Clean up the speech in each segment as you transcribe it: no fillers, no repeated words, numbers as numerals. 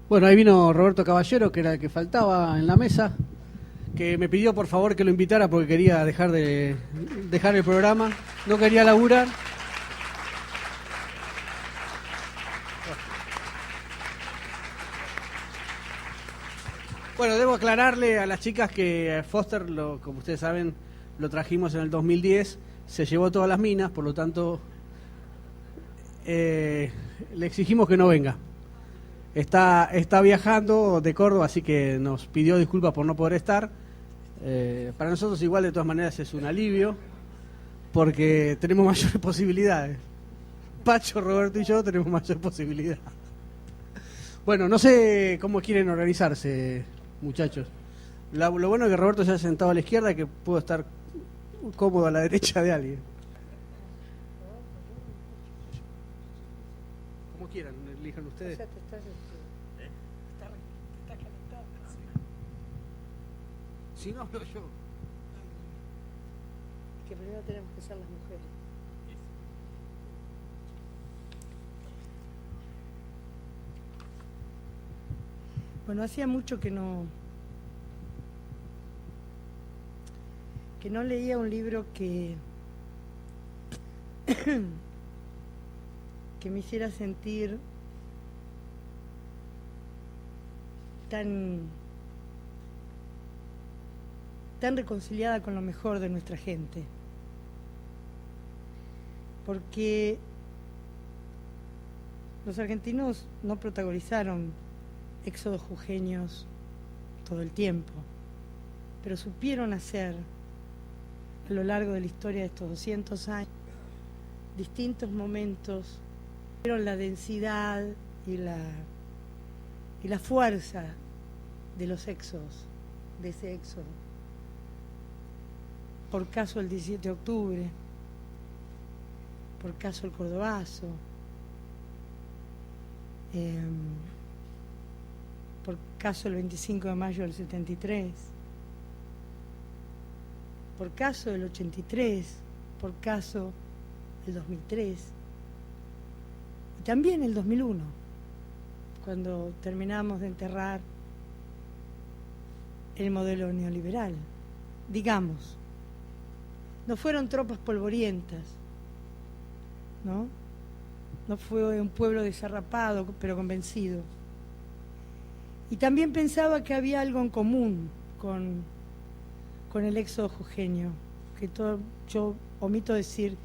Bueno, ahí vino Roberto Caballero, que era el que faltaba en la mesa, que me pidió por favor que lo invitara porque quería dejar el programa, no quería laburar. Bueno, debo aclararle a las chicas que Foster, como ustedes saben, lo trajimos en el 2010, se llevó todas las minas, por lo tanto le exigimos que no venga. Está viajando de Córdoba, así que nos pidió disculpas por no poder estar. Para nosotros igual de todas maneras es un alivio, porque tenemos mayores posibilidades. Pacho, Roberto y yo tenemos mayor posibilidad. Bueno, no sé cómo quieren organizarse, muchachos. Lo bueno es que Roberto se ha sentado a la izquierda y que puedo estar cómodo a la derecha de alguien. Como quieran, elijan ustedes. O sea, está calentado. Si no, hablo yo. Que primero tenemos que ser las mujeres. Bueno, hacía mucho que no leía un libro que me hiciera sentir tan reconciliada con lo mejor de nuestra gente. Porque los argentinos no protagonizaron éxodos jujeños todo el tiempo, pero supieron hacer a lo largo de la historia de estos 200 años distintos momentos, vieron la densidad y la fuerza de los éxodos, de ese éxodo. Por caso el 17 de octubre, por caso el Cordobazo, por caso el 25 de mayo del 73, por caso el 83, por caso el 2003 y también el 2001, cuando terminamos de enterrar el modelo neoliberal. Digamos, no fueron tropas polvorientas, ¿no? No fue un pueblo desarrapado, pero convencido. Y también pensaba que había algo en común con el éxodo jujeño, que yo omito decir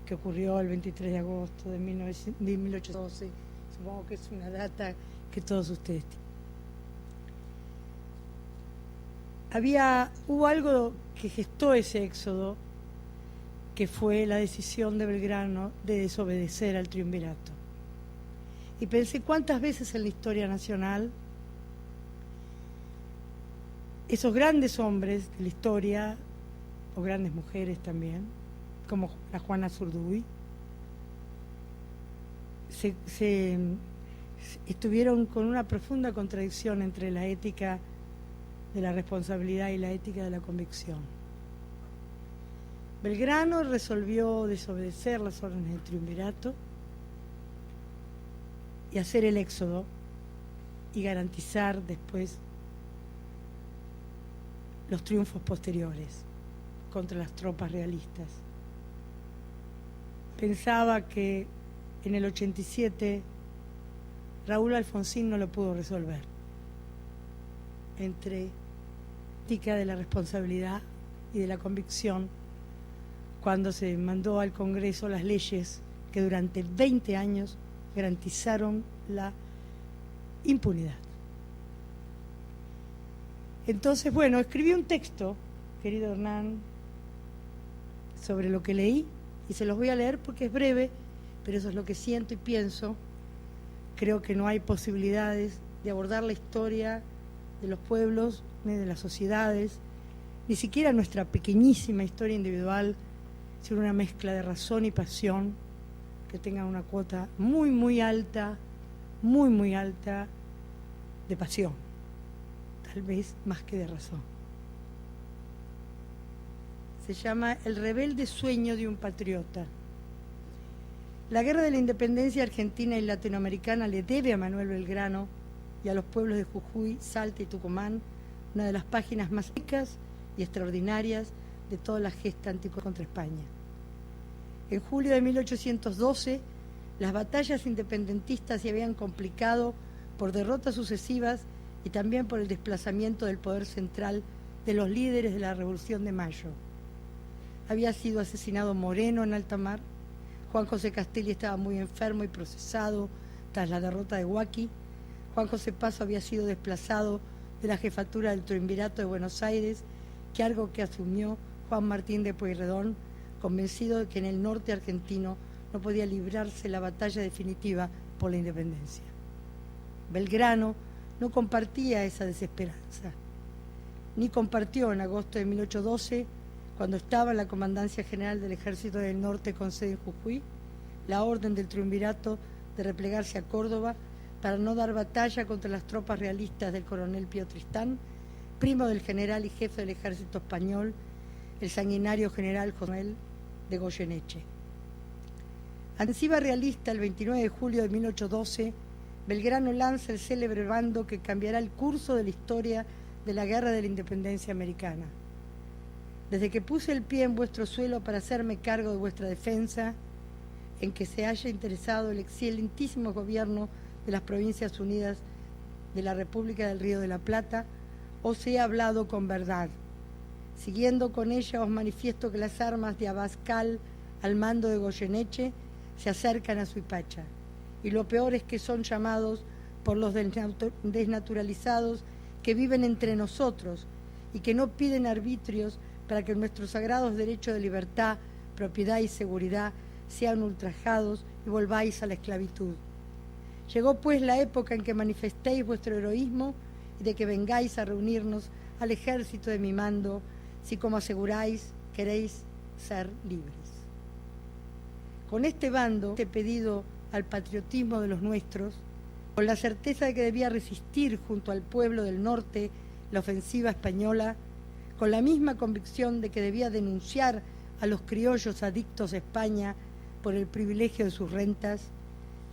que ocurrió el 23 de agosto de 1812, supongo que es una data que todos ustedes tienen. Hubo algo que gestó ese éxodo, que fue la decisión de Belgrano de desobedecer al triunvirato. Y pensé cuántas veces en la historia nacional esos grandes hombres de la historia, o grandes mujeres también, como la Juana Zurduy, estuvieron con una profunda contradicción entre la ética de la responsabilidad y la ética de la convicción. Belgrano resolvió desobedecer las órdenes del triunvirato y hacer el éxodo y garantizar después los triunfos posteriores contra las tropas realistas. Pensaba que en el 87 Raúl Alfonsín no lo pudo resolver entre ética de la responsabilidad y de la convicción, cuando se mandó al Congreso las leyes que durante 20 años garantizaron la impunidad. Entonces, bueno, escribí un texto, querido Hernán, sobre lo que leí, y se los voy a leer porque es breve, pero eso es lo que siento y pienso. Creo que no hay posibilidades de abordar la historia de los pueblos, ni de las sociedades, ni siquiera nuestra pequeñísima historia individual, sin una mezcla de razón y pasión que tenga una cuota muy, muy alta de pasión, tal vez más que de razón. Se llama El rebelde sueño de un patriota. La guerra de la independencia argentina y latinoamericana le debe a Manuel Belgrano y a los pueblos de Jujuy, Salta y Tucumán una de las páginas más ricas y extraordinarias de toda la gesta contra España. En julio de 1812, las batallas independentistas se habían complicado por derrotas sucesivas y también por el desplazamiento del poder central de los líderes de la Revolución de Mayo. Había sido asesinado Moreno en alta mar, Juan José Castelli estaba muy enfermo y procesado tras la derrota de Huaki, Juan José Paso había sido desplazado de la jefatura del Triunvirato de Buenos Aires, cargo que asumió Juan Martín de Pueyrredón, convencido de que en el norte argentino no podía librarse la batalla definitiva por la independencia. Belgrano no compartía esa desesperanza, ni compartió en agosto de 1812, cuando estaba en la Comandancia General del Ejército del Norte con sede en Jujuy, la orden del Triunvirato de replegarse a Córdoba para no dar batalla contra las tropas realistas del coronel Pío Tristán, primo del general y jefe del ejército español, el sanguinario general José Manuel de Goyeneche. Ofensiva realista, el 29 de julio de 1812, Belgrano lanza el célebre bando que cambiará el curso de la historia de la Guerra de la Independencia Americana. Desde que puse el pie en vuestro suelo para hacerme cargo de vuestra defensa, en que se haya interesado el excelentísimo gobierno de las Provincias Unidas de la República del Río de la Plata, os he hablado con verdad. Siguiendo con ella os manifiesto que las armas de Abascal al mando de Goyeneche se acercan a Suipacha, y lo peor es que son llamados por los desnaturalizados que viven entre nosotros y que no piden arbitrios para que nuestros sagrados derechos de libertad, propiedad y seguridad sean ultrajados y volváis a la esclavitud. Llegó pues la época en que manifestéis vuestro heroísmo y de que vengáis a reunirnos al ejército de mi mando, si como aseguráis queréis ser libres. Con este bando, este pedido al patriotismo de los nuestros, con la certeza de que debía resistir junto al pueblo del norte la ofensiva española, con la misma convicción de que debía denunciar a los criollos adictos a España por el privilegio de sus rentas,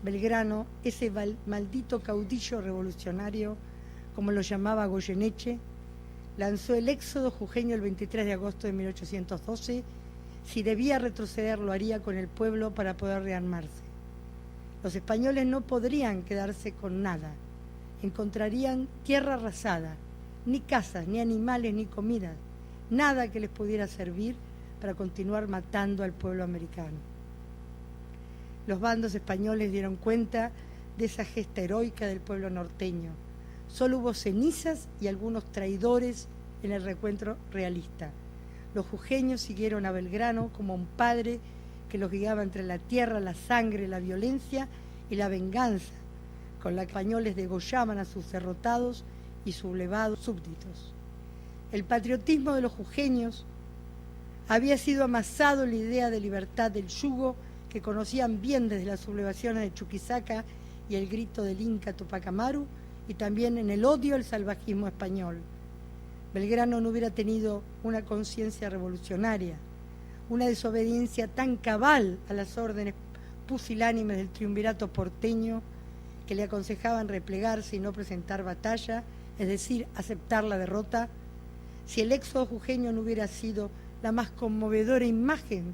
Belgrano, ese maldito caudillo revolucionario, como lo llamaba Goyeneche, lanzó el éxodo jujeño el 23 de agosto de 1812. Si debía retroceder, lo haría con el pueblo para poder rearmarse. Los españoles no podrían quedarse con nada. Encontrarían tierra arrasada, ni casas, ni animales, ni comida, nada que les pudiera servir para continuar matando al pueblo americano. Los bandos españoles dieron cuenta de esa gesta heroica del pueblo norteño. Solo hubo cenizas y algunos traidores en el recuento realista. Los jujeños siguieron a Belgrano como un padre que los guiaba entre la tierra, la sangre, la violencia y la venganza, con la que los españoles degollaban a sus derrotados y sublevados súbditos. El patriotismo de los jujeños había sido amasado en la idea de libertad del yugo que conocían bien desde las sublevaciones de Chuquisaca y el grito del Inca Tupac Amaru, y también en el odio al salvajismo español. Belgrano no hubiera tenido una conciencia revolucionaria, una desobediencia tan cabal a las órdenes pusilánimes del triunvirato porteño que le aconsejaban replegarse y no presentar batalla, es decir, aceptar la derrota, si el éxodo jujeño no hubiera sido la más conmovedora imagen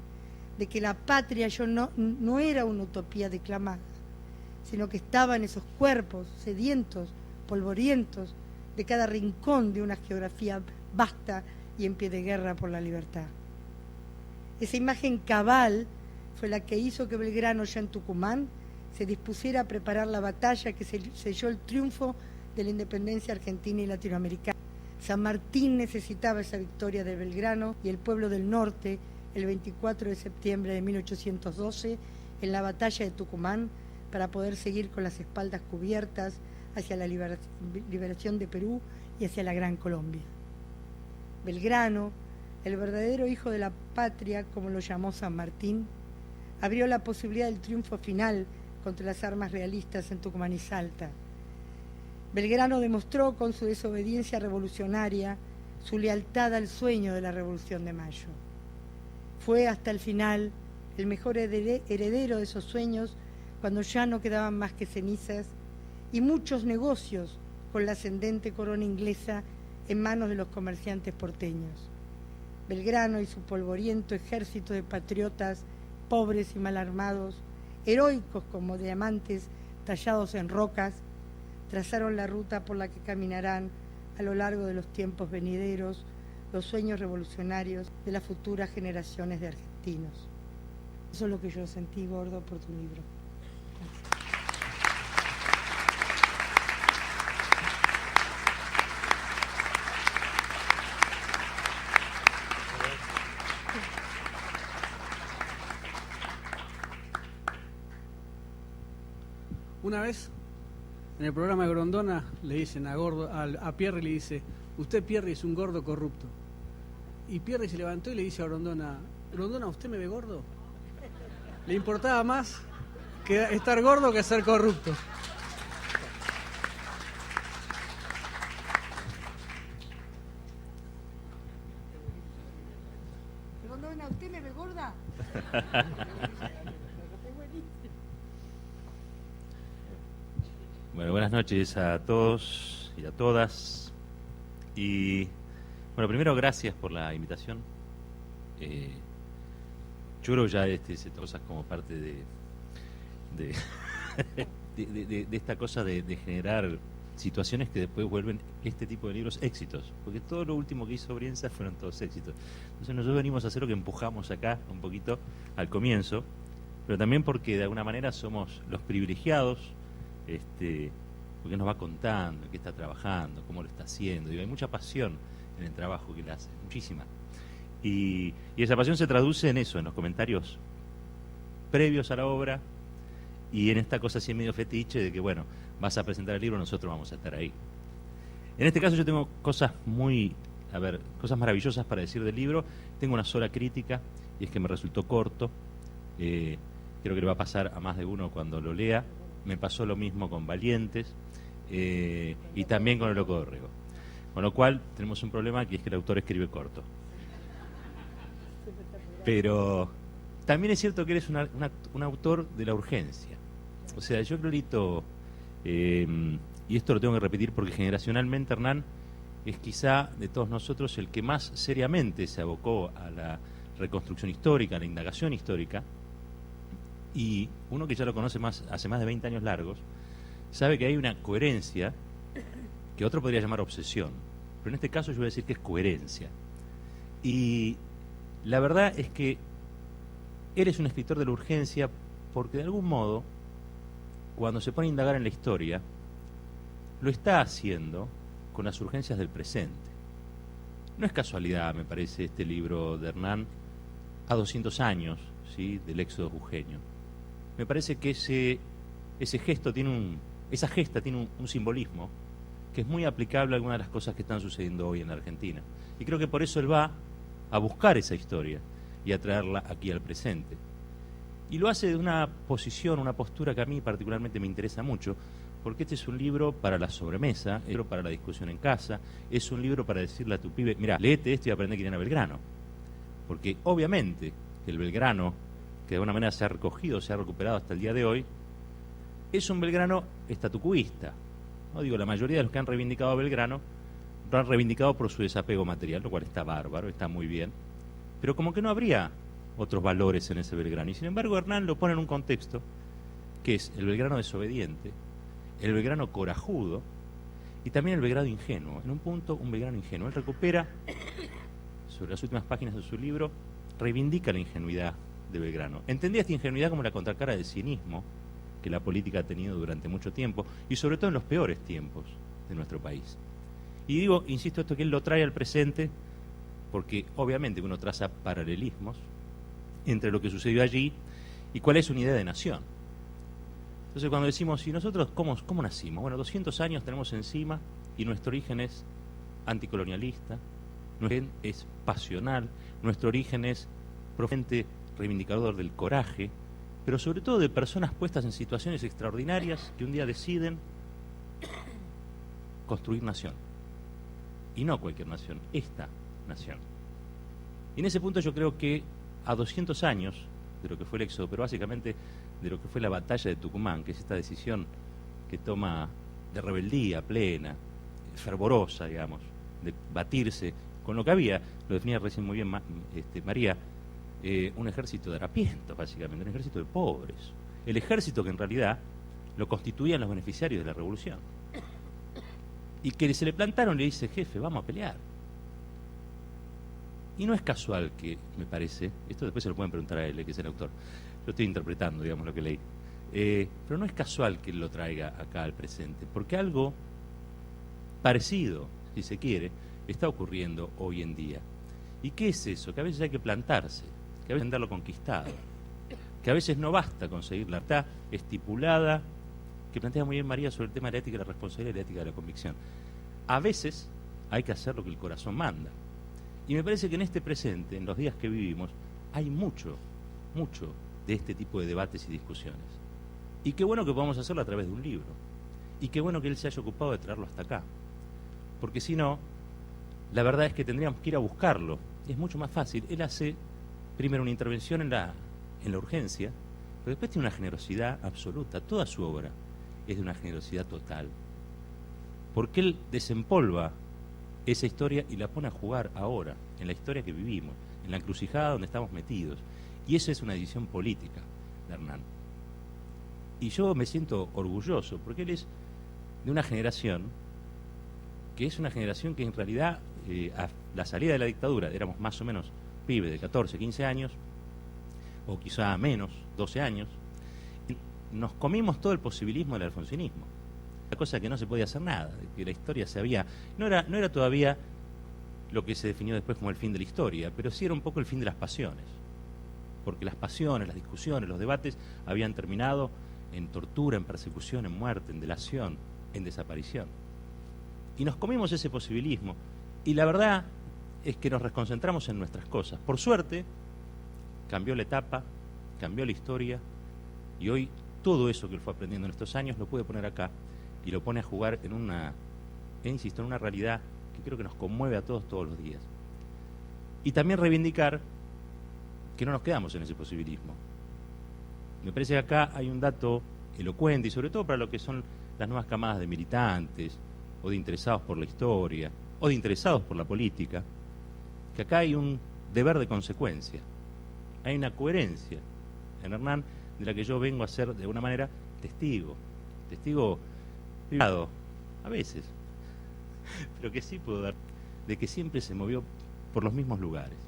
de que la patria no era una utopía declamada, sino que estaba en esos cuerpos sedientos, polvorientos, de cada rincón de una geografía vasta y en pie de guerra por la libertad. Esa imagen cabal fue la que hizo que Belgrano, ya en Tucumán, se dispusiera a preparar la batalla que selló el triunfo de la independencia argentina y latinoamericana. San Martín necesitaba esa victoria de Belgrano y el pueblo del norte el 24 de septiembre de 1812 en la batalla de Tucumán para poder seguir con las espaldas cubiertas hacia la liberación de Perú y hacia la Gran Colombia. Belgrano, el verdadero hijo de la patria, como lo llamó San Martín, abrió la posibilidad del triunfo final contra las armas realistas en Tucumán y Salta. Belgrano demostró con su desobediencia revolucionaria su lealtad al sueño de la Revolución de Mayo. Fue hasta el final el mejor heredero de esos sueños cuando ya no quedaban más que cenizas y muchos negocios con la ascendente corona inglesa en manos de los comerciantes porteños. Belgrano y su polvoriento ejército de patriotas pobres y mal armados, heroicos como diamantes tallados en rocas, trazaron la ruta por la que caminarán a lo largo de los tiempos venideros los sueños revolucionarios de las futuras generaciones de argentinos. Eso es lo que yo sentí, Gordo, por tu libro. Una vez, en el programa de Grondona, le dicen a Pierre, le dice: usted, Pierre, es un gordo corrupto. Y Pierre se levantó y le dice a Grondona: Grondona, ¿usted me ve gordo? Le importaba más que estar gordo que ser corrupto. Grondona, ¿usted me ve gorda? Bueno, buenas noches a todos y a todas. Y bueno, primero gracias por la invitación. Yo creo que ya se cosas como parte de esta cosa de generar situaciones que después vuelven este tipo de libros éxitos, porque todo lo último que hizo Brienza fueron todos éxitos. Entonces nosotros venimos a hacer lo que empujamos acá un poquito al comienzo, pero también porque de alguna manera somos los privilegiados, porque nos va contando qué está trabajando, cómo lo está haciendo. Digo, hay mucha pasión en el trabajo que él hace, muchísima. Y esa pasión se traduce en eso, en los comentarios previos a la obra y en esta cosa así medio fetiche de que, bueno, vas a presentar el libro, nosotros vamos a estar ahí. En este caso yo tengo cosas cosas maravillosas para decir del libro. Tengo una sola crítica, y es que me resultó corto. Creo que le va a pasar a más de uno cuando lo lea. Me pasó lo mismo con Valientes y también con El Loco Dorrego. Con lo cual tenemos un problema, que es que el autor escribe corto. Pero también es cierto que eres un autor de la urgencia. O sea, yo creo, y esto lo tengo que repetir porque generacionalmente Hernán es quizá de todos nosotros el que más seriamente se abocó a la reconstrucción histórica, a la indagación histórica. Y uno que ya lo conoce hace más de 20 años largos, sabe que hay una coherencia que otro podría llamar obsesión. Pero en este caso yo voy a decir que es coherencia. Y la verdad es que eres un escritor de la urgencia porque de algún modo, cuando se pone a indagar en la historia, lo está haciendo con las urgencias del presente. No es casualidad, me parece, este libro de Hernán, a 200 años, ¿sí?, del éxodo jujeño. Me parece que esa gesta tiene un simbolismo que es muy aplicable a algunas de las cosas que están sucediendo hoy en la Argentina. Y creo que por eso él va a buscar esa historia y a traerla aquí al presente. Y lo hace de una posición, una postura que a mí particularmente me interesa mucho, porque este es un libro para la sobremesa, es un libro para la discusión en casa, es un libro para decirle a tu pibe: mira, léete esto y aprende quién era Belgrano. Porque obviamente que el Belgrano, que de alguna manera se ha recogido, se ha recuperado hasta el día de hoy, es un Belgrano estatucuista. No digo, la mayoría de los que han reivindicado a Belgrano lo han reivindicado por su desapego material, lo cual está bárbaro, está muy bien, pero como que no habría otros valores en ese Belgrano. Y sin embargo Hernán lo pone en un contexto que es el Belgrano desobediente, el Belgrano corajudo y también el Belgrano ingenuo. En un punto, un Belgrano ingenuo. Él recupera, sobre las últimas páginas de su libro, reivindica la ingenuidad de Belgrano. Entendía esta ingenuidad como la contracara del cinismo que la política ha tenido durante mucho tiempo y sobre todo en los peores tiempos de nuestro país. Y digo, insisto, esto que él lo trae al presente porque obviamente uno traza paralelismos entre lo que sucedió allí y cuál es su idea de nación. Entonces cuando decimos, ¿y nosotros cómo nacimos? Bueno, 200 años tenemos encima y nuestro origen es anticolonialista, nuestro origen es pasional, nuestro origen es profundamente reivindicador del coraje, pero sobre todo de personas puestas en situaciones extraordinarias que un día deciden construir nación. Y no cualquier nación, esta nación. Y en ese punto yo creo que a 200 años de lo que fue el éxodo, pero básicamente de lo que fue la batalla de Tucumán, que es esta decisión que toma de rebeldía plena, fervorosa, digamos, de batirse con lo que había, lo definía recién muy bien María, un ejército de harapientos, básicamente, un ejército de pobres. El ejército que en realidad lo constituían los beneficiarios de la revolución. Y que se le plantaron y le dice, jefe, vamos a pelear. Y no es casual que, me parece, esto después se lo pueden preguntar a él, que es el autor, yo estoy interpretando, digamos, lo que leí, pero no es casual que él lo traiga acá al presente, porque algo parecido, si se quiere, está ocurriendo hoy en día. ¿Y qué es eso? Que a veces hay que plantarse, que a veces hay que andarlo conquistado, que a veces no basta conseguir la verdad estipulada, que plantea muy bien María sobre el tema de la ética de la responsabilidad y la ética de la convicción. A veces hay que hacer lo que el corazón manda. Y me parece que en este presente, en los días que vivimos, hay mucho de este tipo de debates y discusiones. Y qué bueno que podamos hacerlo a través de un libro. Y qué bueno que él se haya ocupado de traerlo hasta acá. Porque si no, la verdad es que tendríamos que ir a buscarlo. Es mucho más fácil. Él hace primero una intervención en la urgencia, pero después tiene una generosidad absoluta. Toda su obra es de una generosidad total. Porque él desempolva esa historia y la pone a jugar ahora, en la historia que vivimos, en la encrucijada donde estamos metidos. Y esa es una decisión política de Hernán. Y yo me siento orgulloso, porque él es de una generación que es una generación que en realidad, a la salida de la dictadura, éramos más o menos pibes de 14, 15 años, o quizá menos, 12 años, nos comimos todo el posibilismo del alfonsinismo. La cosa que no se podía hacer nada, que la historia se había... No era todavía lo que se definió después como el fin de la historia, pero sí era un poco el fin de las pasiones. Porque las pasiones, las discusiones, los debates habían terminado en tortura, en persecución, en muerte, en delación, en desaparición. Y nos comimos ese posibilismo. Y la verdad es que nos reconcentramos en nuestras cosas. Por suerte, cambió la etapa, cambió la historia, y hoy todo eso que él fue aprendiendo en estos años lo puede poner acá y lo pone a jugar en una, insisto, en una realidad que creo que nos conmueve a todos los días. Y también reivindicar que no nos quedamos en ese posibilismo. Me parece que acá hay un dato elocuente, y sobre todo para lo que son las nuevas camadas de militantes, o de interesados por la historia, o de interesados por la política, que acá hay un deber de consecuencia, hay una coherencia en Hernán de la que yo vengo a ser de alguna manera testigo privado, a veces, pero que sí puedo dar, de que siempre se movió por los mismos lugares.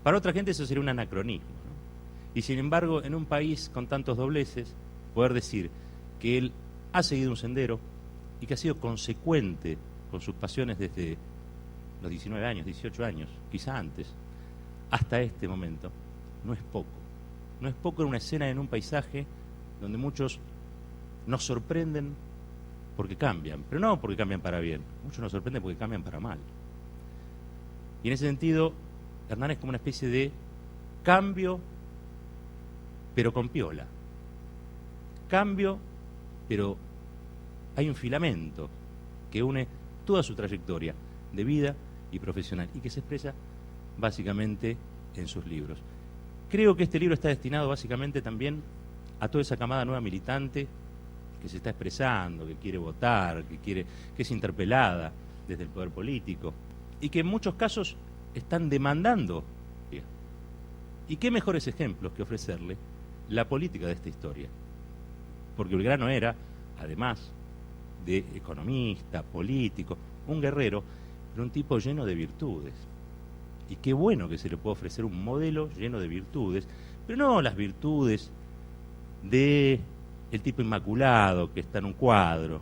Para otra gente eso sería un anacronismo, ¿no? Y sin embargo, en un país con tantos dobleces, poder decir que él ha seguido un sendero y que ha sido consecuente con sus pasiones desde los 19 años, 18 años, quizá antes, hasta este momento, no es poco. No es poco en una escena, en un paisaje donde muchos nos sorprenden porque cambian, pero no porque cambian para bien, muchos nos sorprenden porque cambian para mal. Y en ese sentido, Hernán es como una especie de cambio, pero con piola. Cambio, pero hay un filamento que une toda su trayectoria de vida y profesional y que se expresa básicamente en sus libros. Creo que este libro está destinado básicamente también a toda esa camada nueva militante que se está expresando, que quiere votar, que es interpelada desde el poder político y que en muchos casos están demandando. ¿Y qué mejores ejemplos que ofrecerle la política de esta historia? Porque Belgrano era, además de economista, político, un guerrero, pero un tipo lleno de virtudes. Y qué bueno que se le puede ofrecer un modelo lleno de virtudes, pero no las virtudes de el tipo inmaculado que está en un cuadro.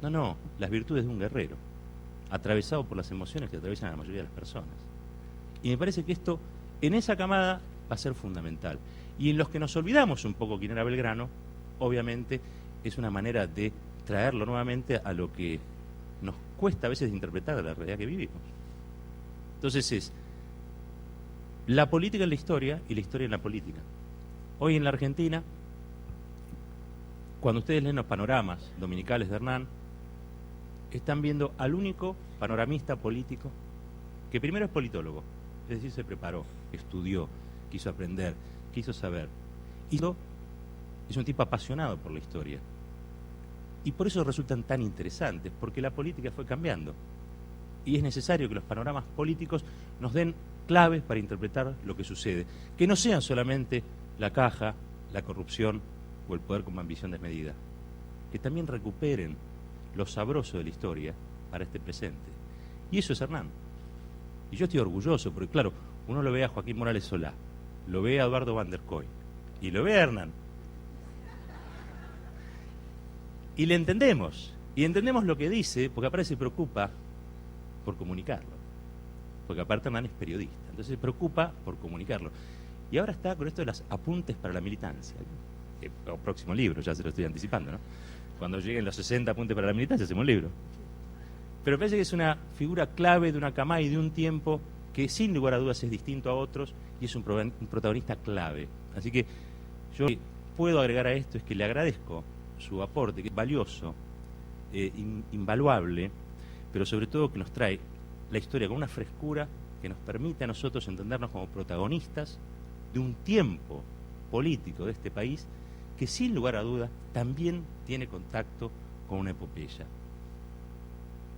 No, las virtudes de un guerrero, atravesado por las emociones que atraviesan a la mayoría de las personas. Y me parece que esto, en esa camada, va a ser fundamental. Y en los que nos olvidamos un poco quién era Belgrano, obviamente es una manera de traerlo nuevamente a lo que nos cuesta a veces de interpretar la realidad que vivimos. Entonces es la política en la historia y la historia en la política. Hoy en la Argentina, cuando ustedes leen los panoramas dominicales de Hernán, están viendo al único panoramista político que primero es politólogo, es decir, se preparó, estudió, quiso aprender, quiso saber. Y es un tipo apasionado por la historia. Y por eso resultan tan interesantes, porque la política fue cambiando. Y es necesario que los panoramas políticos nos den claves para interpretar lo que sucede. Que no sean solamente la caja, la corrupción o el poder con ambición desmedida. Que también recuperen lo sabroso de la historia para este presente. Y eso es Hernán. Y yo estoy orgulloso, porque claro, uno lo ve a Joaquín Morales Solá, lo ve a Eduardo Van der Koy, y lo ve a Hernán. Y le entendemos, y entendemos lo que dice, porque aparte se preocupa por comunicarlo. Porque aparte Hernán es periodista, entonces se preocupa por comunicarlo. Y ahora está con esto de las apuntes para la militancia. El próximo libro, ya se lo estoy anticipando, ¿no? Cuando lleguen los 60 apuntes para la militancia, hacemos un libro. Pero parece que es una figura clave de una cama y de un tiempo que sin lugar a dudas es distinto a otros y es un protagonista clave. Así que yo puedo agregar a esto es que le agradezco su aporte, que es valioso, invaluable, pero sobre todo que nos trae la historia con una frescura que nos permite a nosotros entendernos como protagonistas de un tiempo político de este país que sin lugar a dudas también tiene contacto con una epopeya.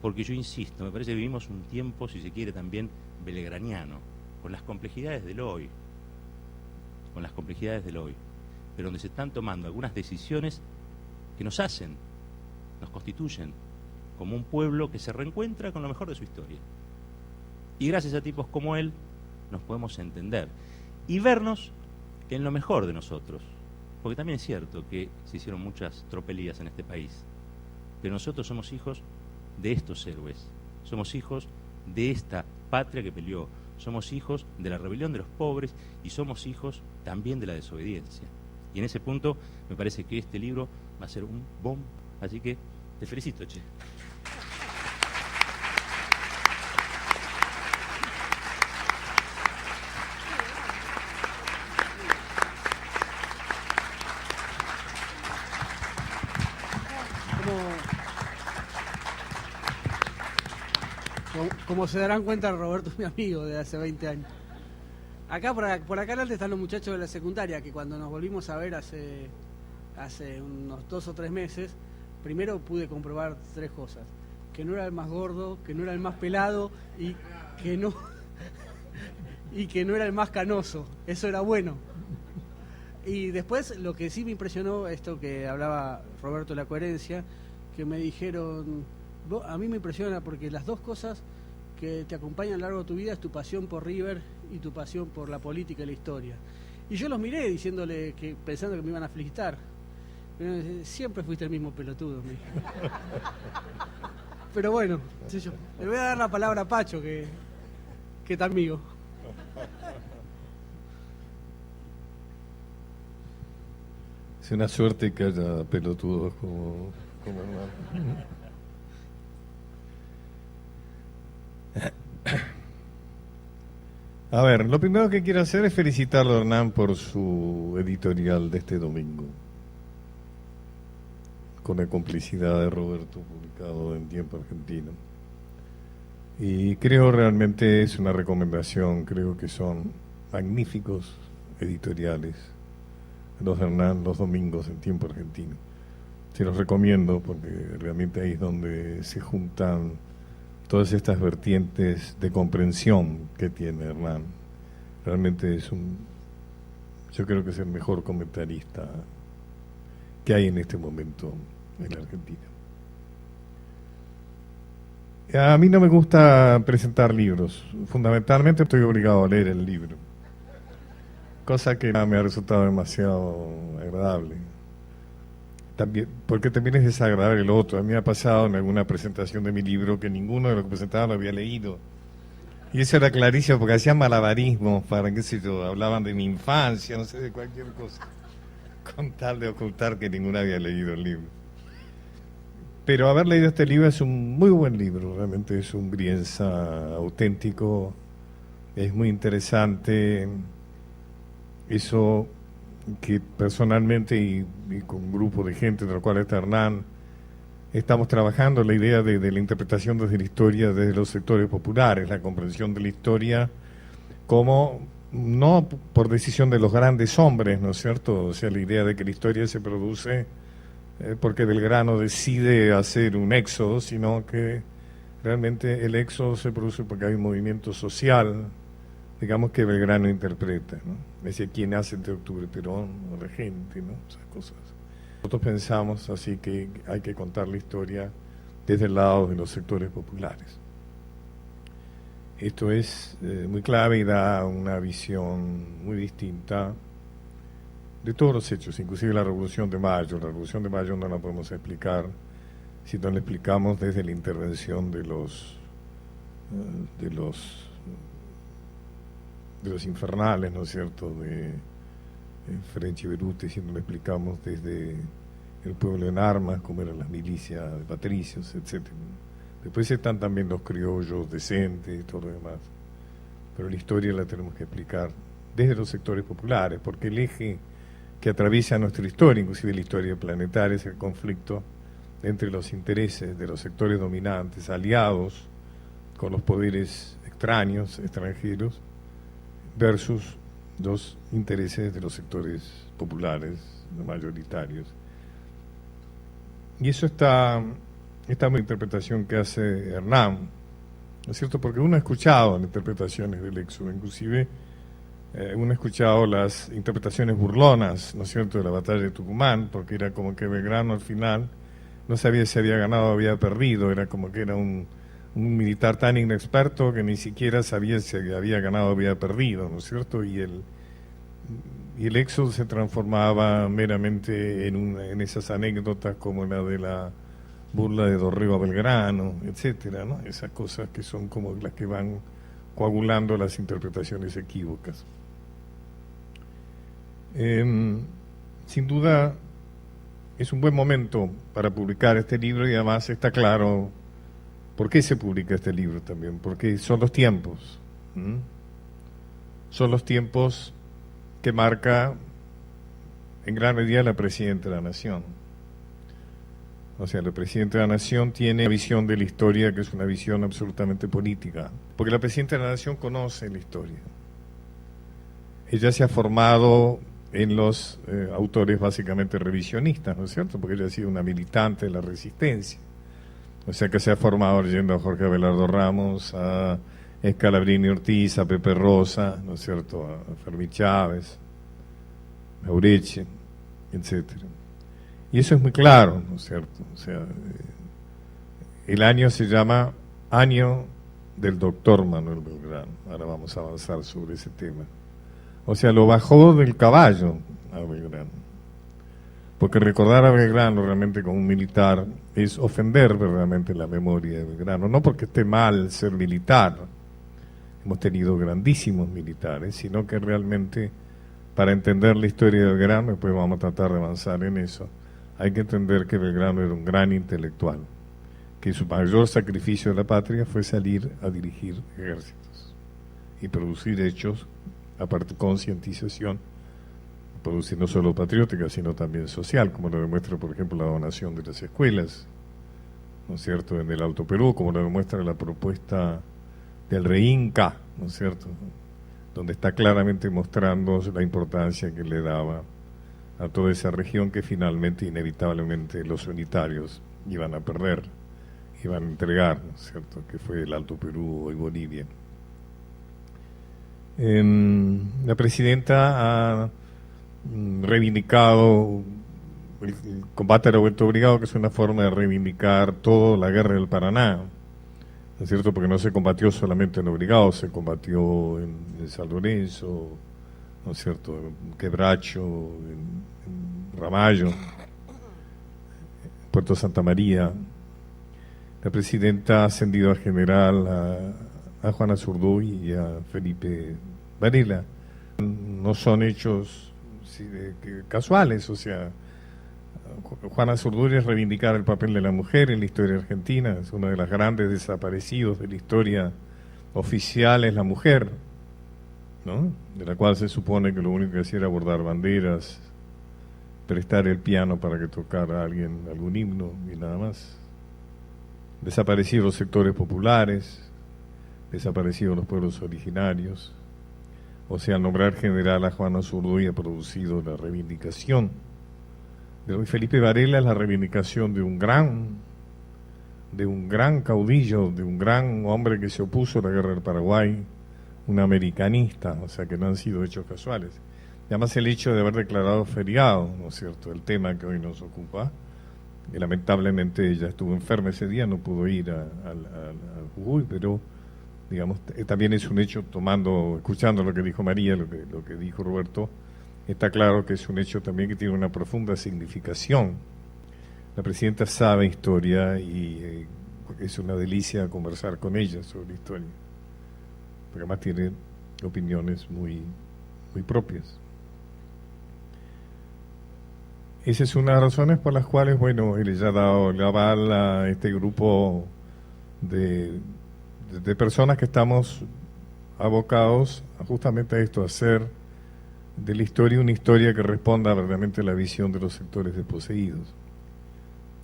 Porque yo insisto, me parece que vivimos un tiempo, si se quiere, también belegraniano, con las complejidades del hoy, pero donde se están tomando algunas decisiones que nos hacen, nos constituyen como un pueblo que se reencuentra con lo mejor de su historia. Y gracias a tipos como él nos podemos entender y vernos en lo mejor de nosotros, porque también es cierto que se hicieron muchas tropelías en este país, pero nosotros somos hijos de estos héroes, somos hijos de esta patria que peleó, somos hijos de la rebelión de los pobres y somos hijos también de la desobediencia. Y en ese punto me parece que este libro va a ser un bomb, así que te felicito, che. Como se darán cuenta, Roberto es mi amigo de hace 20 años. Acá por acá adelante están los muchachos de la secundaria, que cuando nos volvimos a ver hace unos 2 o 3 meses, primero pude comprobar 3 cosas. Que no era el más gordo, que no era el más pelado y que no era el más canoso. Eso era bueno. Y después lo que sí me impresionó, esto que hablaba Roberto de la coherencia, que me dijeron, a mí me impresiona porque las 2 cosas que te acompañan a lo largo de tu vida es tu pasión por River y tu pasión por la política y la historia. Y yo los miré diciéndole pensando que me iban a felicitar. Siempre fuiste el mismo pelotudo, me dijo. Pero bueno, sí, yo le voy a dar la palabra a Pacho, que está amigo. Es una suerte que haya pelotudos como Hernán. A ver, lo primero que quiero hacer es felicitarlo a Hernán por su editorial de este domingo, con la complicidad de Roberto, publicado en Tiempo Argentino. Y creo realmente es una recomendación, creo que son magníficos editoriales los de Hernán los domingos en Tiempo Argentino. Se los recomiendo porque realmente ahí es donde se juntan todas estas vertientes de comprensión que tiene Hernán. Realmente yo creo que es el mejor comentarista que hay en este momento en la Argentina. A mí no me gusta presentar libros, fundamentalmente estoy obligado a leer el libro, cosa que me ha resultado demasiado agradable. También, porque también es desagradable lo otro. A mí me ha pasado en alguna presentación de mi libro que ninguno de los que presentaban lo había leído. Y eso era clarísimo porque hacían malabarismos para, qué sé yo, hablaban de mi infancia, no sé, de cualquier cosa, con tal de ocultar que ninguno había leído el libro. Pero haber leído este libro es un muy buen libro, realmente es un Brienza auténtico, es muy interesante. Eso que personalmente y con un grupo de gente, de la cual está Hernán, estamos trabajando la idea de la interpretación desde la historia, desde los sectores populares, la comprensión de la historia como, no por decisión de los grandes hombres, ¿no es cierto? O sea, la idea de que la historia se produce porque Belgrano decide hacer un éxodo, sino que realmente el éxodo se produce porque hay un movimiento social, digamos, que Belgrano interpreta, ¿no? Es decir, ¿quién hace el de octubre? Perón o la gente, ¿no? Esas cosas. Nosotros pensamos así que hay que contar la historia desde el lado de los sectores populares. Esto es muy clave y da una visión muy distinta de todos los hechos, inclusive la Revolución de Mayo. La Revolución de Mayo no la podemos explicar si no la explicamos desde la intervención de los infernales, ¿no es cierto?, de French y Beruti, si no la explicamos desde el pueblo en armas, como eran las milicias de patricios, etcétera. Después están también los criollos decentes y todo lo demás. Pero la historia la tenemos que explicar desde los sectores populares, porque el eje que atraviesa nuestra historia, inclusive la historia planetaria, es el conflicto entre los intereses de los sectores dominantes, aliados con los poderes extraños, extranjeros, versus los intereses de los sectores populares, mayoritarios. Y eso está muy interpretación que hace Hernán, ¿no es cierto? Porque uno ha escuchado las interpretaciones del éxodo, inclusive uno ha escuchado las interpretaciones burlonas, ¿no es cierto?, de la batalla de Tucumán, porque era como que Belgrano al final no sabía si había ganado o había perdido, era como que era un militar tan inexperto que ni siquiera sabía si había ganado o había perdido, ¿no es cierto? Y el éxodo se transformaba meramente en esas anécdotas como la de la burla de Dorrego a Belgrano, etcétera, ¿no? Esas cosas que son como las que van coagulando las interpretaciones equívocas. Sin duda es un buen momento para publicar este libro y además está claro por qué se publica este libro también, porque son los tiempos, son los tiempos que marca en gran medida la Presidenta de la Nación. O sea, la Presidenta de la Nación tiene una visión de la historia que es una visión absolutamente política, porque la Presidenta de la Nación conoce la historia. Ella se ha formado en los autores básicamente revisionistas, ¿no es cierto? Porque ella ha sido una militante de la resistencia. O sea que se ha formado leyendo a Jorge Abelardo Ramos, a Scalabrini Ortiz, a Pepe Rosa, ¿no es cierto?, a Fermín Chávez, a Ureche, etcétera. Y eso es muy claro, ¿no es cierto? O sea, el año se llama Año del Doctor Manuel Belgrano. Ahora vamos a avanzar sobre ese tema. O sea, lo bajó del caballo a Belgrano. Porque recordar a Belgrano realmente como un militar es ofender verdaderamente la memoria de Belgrano. No porque esté mal ser militar, hemos tenido grandísimos militares, sino que realmente para entender la historia de Belgrano, después vamos a tratar de avanzar en eso, hay que entender que Belgrano era un gran intelectual, que su mayor sacrificio de la patria fue salir a dirigir ejércitos y producir hechos, aparte concientización, producir no solo patriótica, sino también social, como lo demuestra, por ejemplo, la donación de las escuelas, ¿no es cierto?, en el Alto Perú, como lo demuestra la propuesta del REINCA, ¿no es cierto?, donde está claramente mostrando la importancia que le daba a toda esa región que finalmente, inevitablemente, los unitarios iban a perder, iban a entregar, ¿no es cierto?, que fue el Alto Perú y Bolivia. La presidenta ha reivindicado el combate a revuelto obligado, que es una forma de reivindicar toda la guerra del Paraná, ¿no es cierto?, porque no se combatió solamente en Obligado, se combatió en San Lorenzo, ¿no es cierto?, en Quebracho, en Ramallo, Puerto Santa María. La presidenta ha ascendido a general a Juana Zurduy y a Felipe Varela. No son hechos casuales, o sea, Juana Zurduy es reivindicar el papel de la mujer en la historia argentina, es uno de los grandes desaparecidos de la historia oficial, es la mujer, ¿no?, de la cual se supone que lo único que hacía era bordar banderas, prestar el piano para que tocara alguien algún himno y nada más. Desaparecidos los sectores populares, desaparecidos los pueblos originarios. O sea, nombrar general a Juana Zurduy ha producido la reivindicación de Luis Felipe Varela es la reivindicación de un gran caudillo, de un gran hombre que se opuso a la guerra del Paraguay, un americanista, o sea que no han sido hechos casuales. Y además el hecho de haber declarado feriado, ¿no es cierto?, el tema que hoy nos ocupa, que lamentablemente ella estuvo enferma ese día, no pudo ir al Jujuy, pero digamos, también es un hecho, escuchando lo que dijo María, lo que dijo Roberto, está claro que es un hecho también que tiene una profunda significación. La presidenta sabe historia y es una delicia conversar con ella sobre historia, porque además tiene opiniones muy, muy propias. Esa es una de las razones por las cuales, bueno, él ya ha dado el aval a este grupo de personas que estamos abocados justamente a esto, a hacer de la historia una historia que responda verdaderamente a la visión de los sectores desposeídos.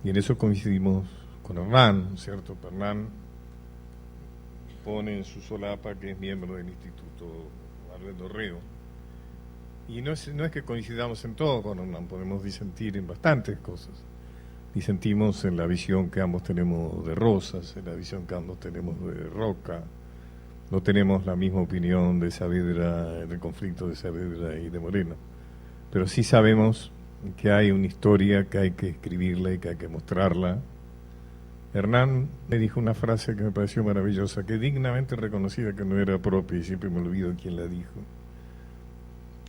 Y en eso coincidimos con Hernán, ¿no es cierto? Hernán pone en su solapa que es miembro del Instituto Alberto Reo. Y no es que coincidamos en todo con Hernán, podemos disentir en bastantes cosas. Disentimos en la visión que ambos tenemos de Rosas, en la visión que ambos tenemos de Roca. No tenemos la misma opinión de Saavedra, del conflicto de Saavedra y de Moreno. Pero sí sabemos que hay una historia que hay que escribirla y que hay que mostrarla. Hernán me dijo una frase que me pareció maravillosa, que dignamente reconocida, que no era propia y siempre me olvido quién la dijo.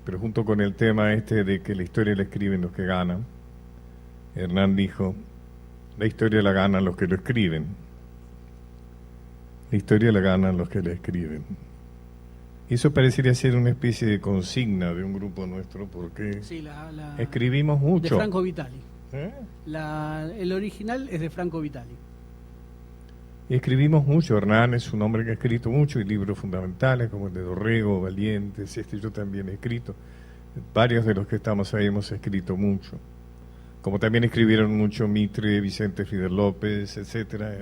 Pero junto con el tema este de que la historia la escriben los que ganan, Hernán dijo, la historia la ganan los que lo escriben. La historia la ganan los que la escriben. Y eso parecería ser una especie de consigna de un grupo nuestro, porque sí, escribimos mucho. De Franco Vitali. ¿Eh? El original es de Franco Vitali. Y escribimos mucho. Hernán es un hombre que ha escrito mucho, y libros fundamentales como el de Dorrego, Valientes, yo también he escrito. Varios de los que estamos ahí hemos escrito mucho. Como también escribieron mucho Mitre, Vicente Fidel López, etcétera,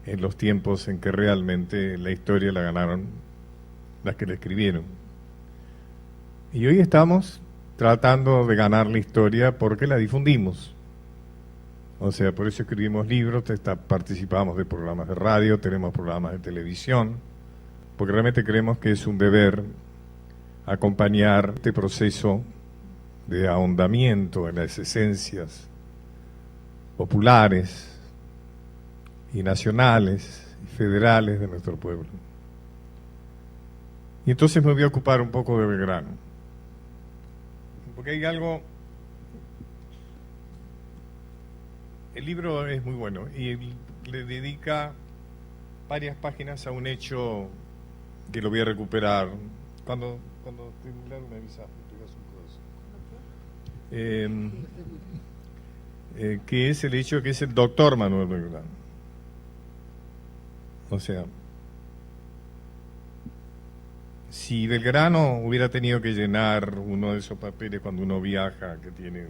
en los tiempos en que realmente la historia la ganaron las que la escribieron. Y hoy estamos tratando de ganar la historia porque la difundimos. O sea, por eso escribimos libros, participamos de programas de radio, tenemos programas de televisión, porque realmente creemos que es un deber acompañar este proceso de ahondamiento en las esencias populares y nacionales y federales de nuestro pueblo. Y entonces me voy a ocupar un poco de Belgrano, porque hay algo. El libro es muy bueno y le dedica varias páginas a un hecho que lo voy a recuperar. Cuando terminar me avisas, que es el hecho que es el doctor Manuel Belgrano. O sea, si Belgrano hubiera tenido que llenar uno de esos papeles cuando uno viaja, que tiene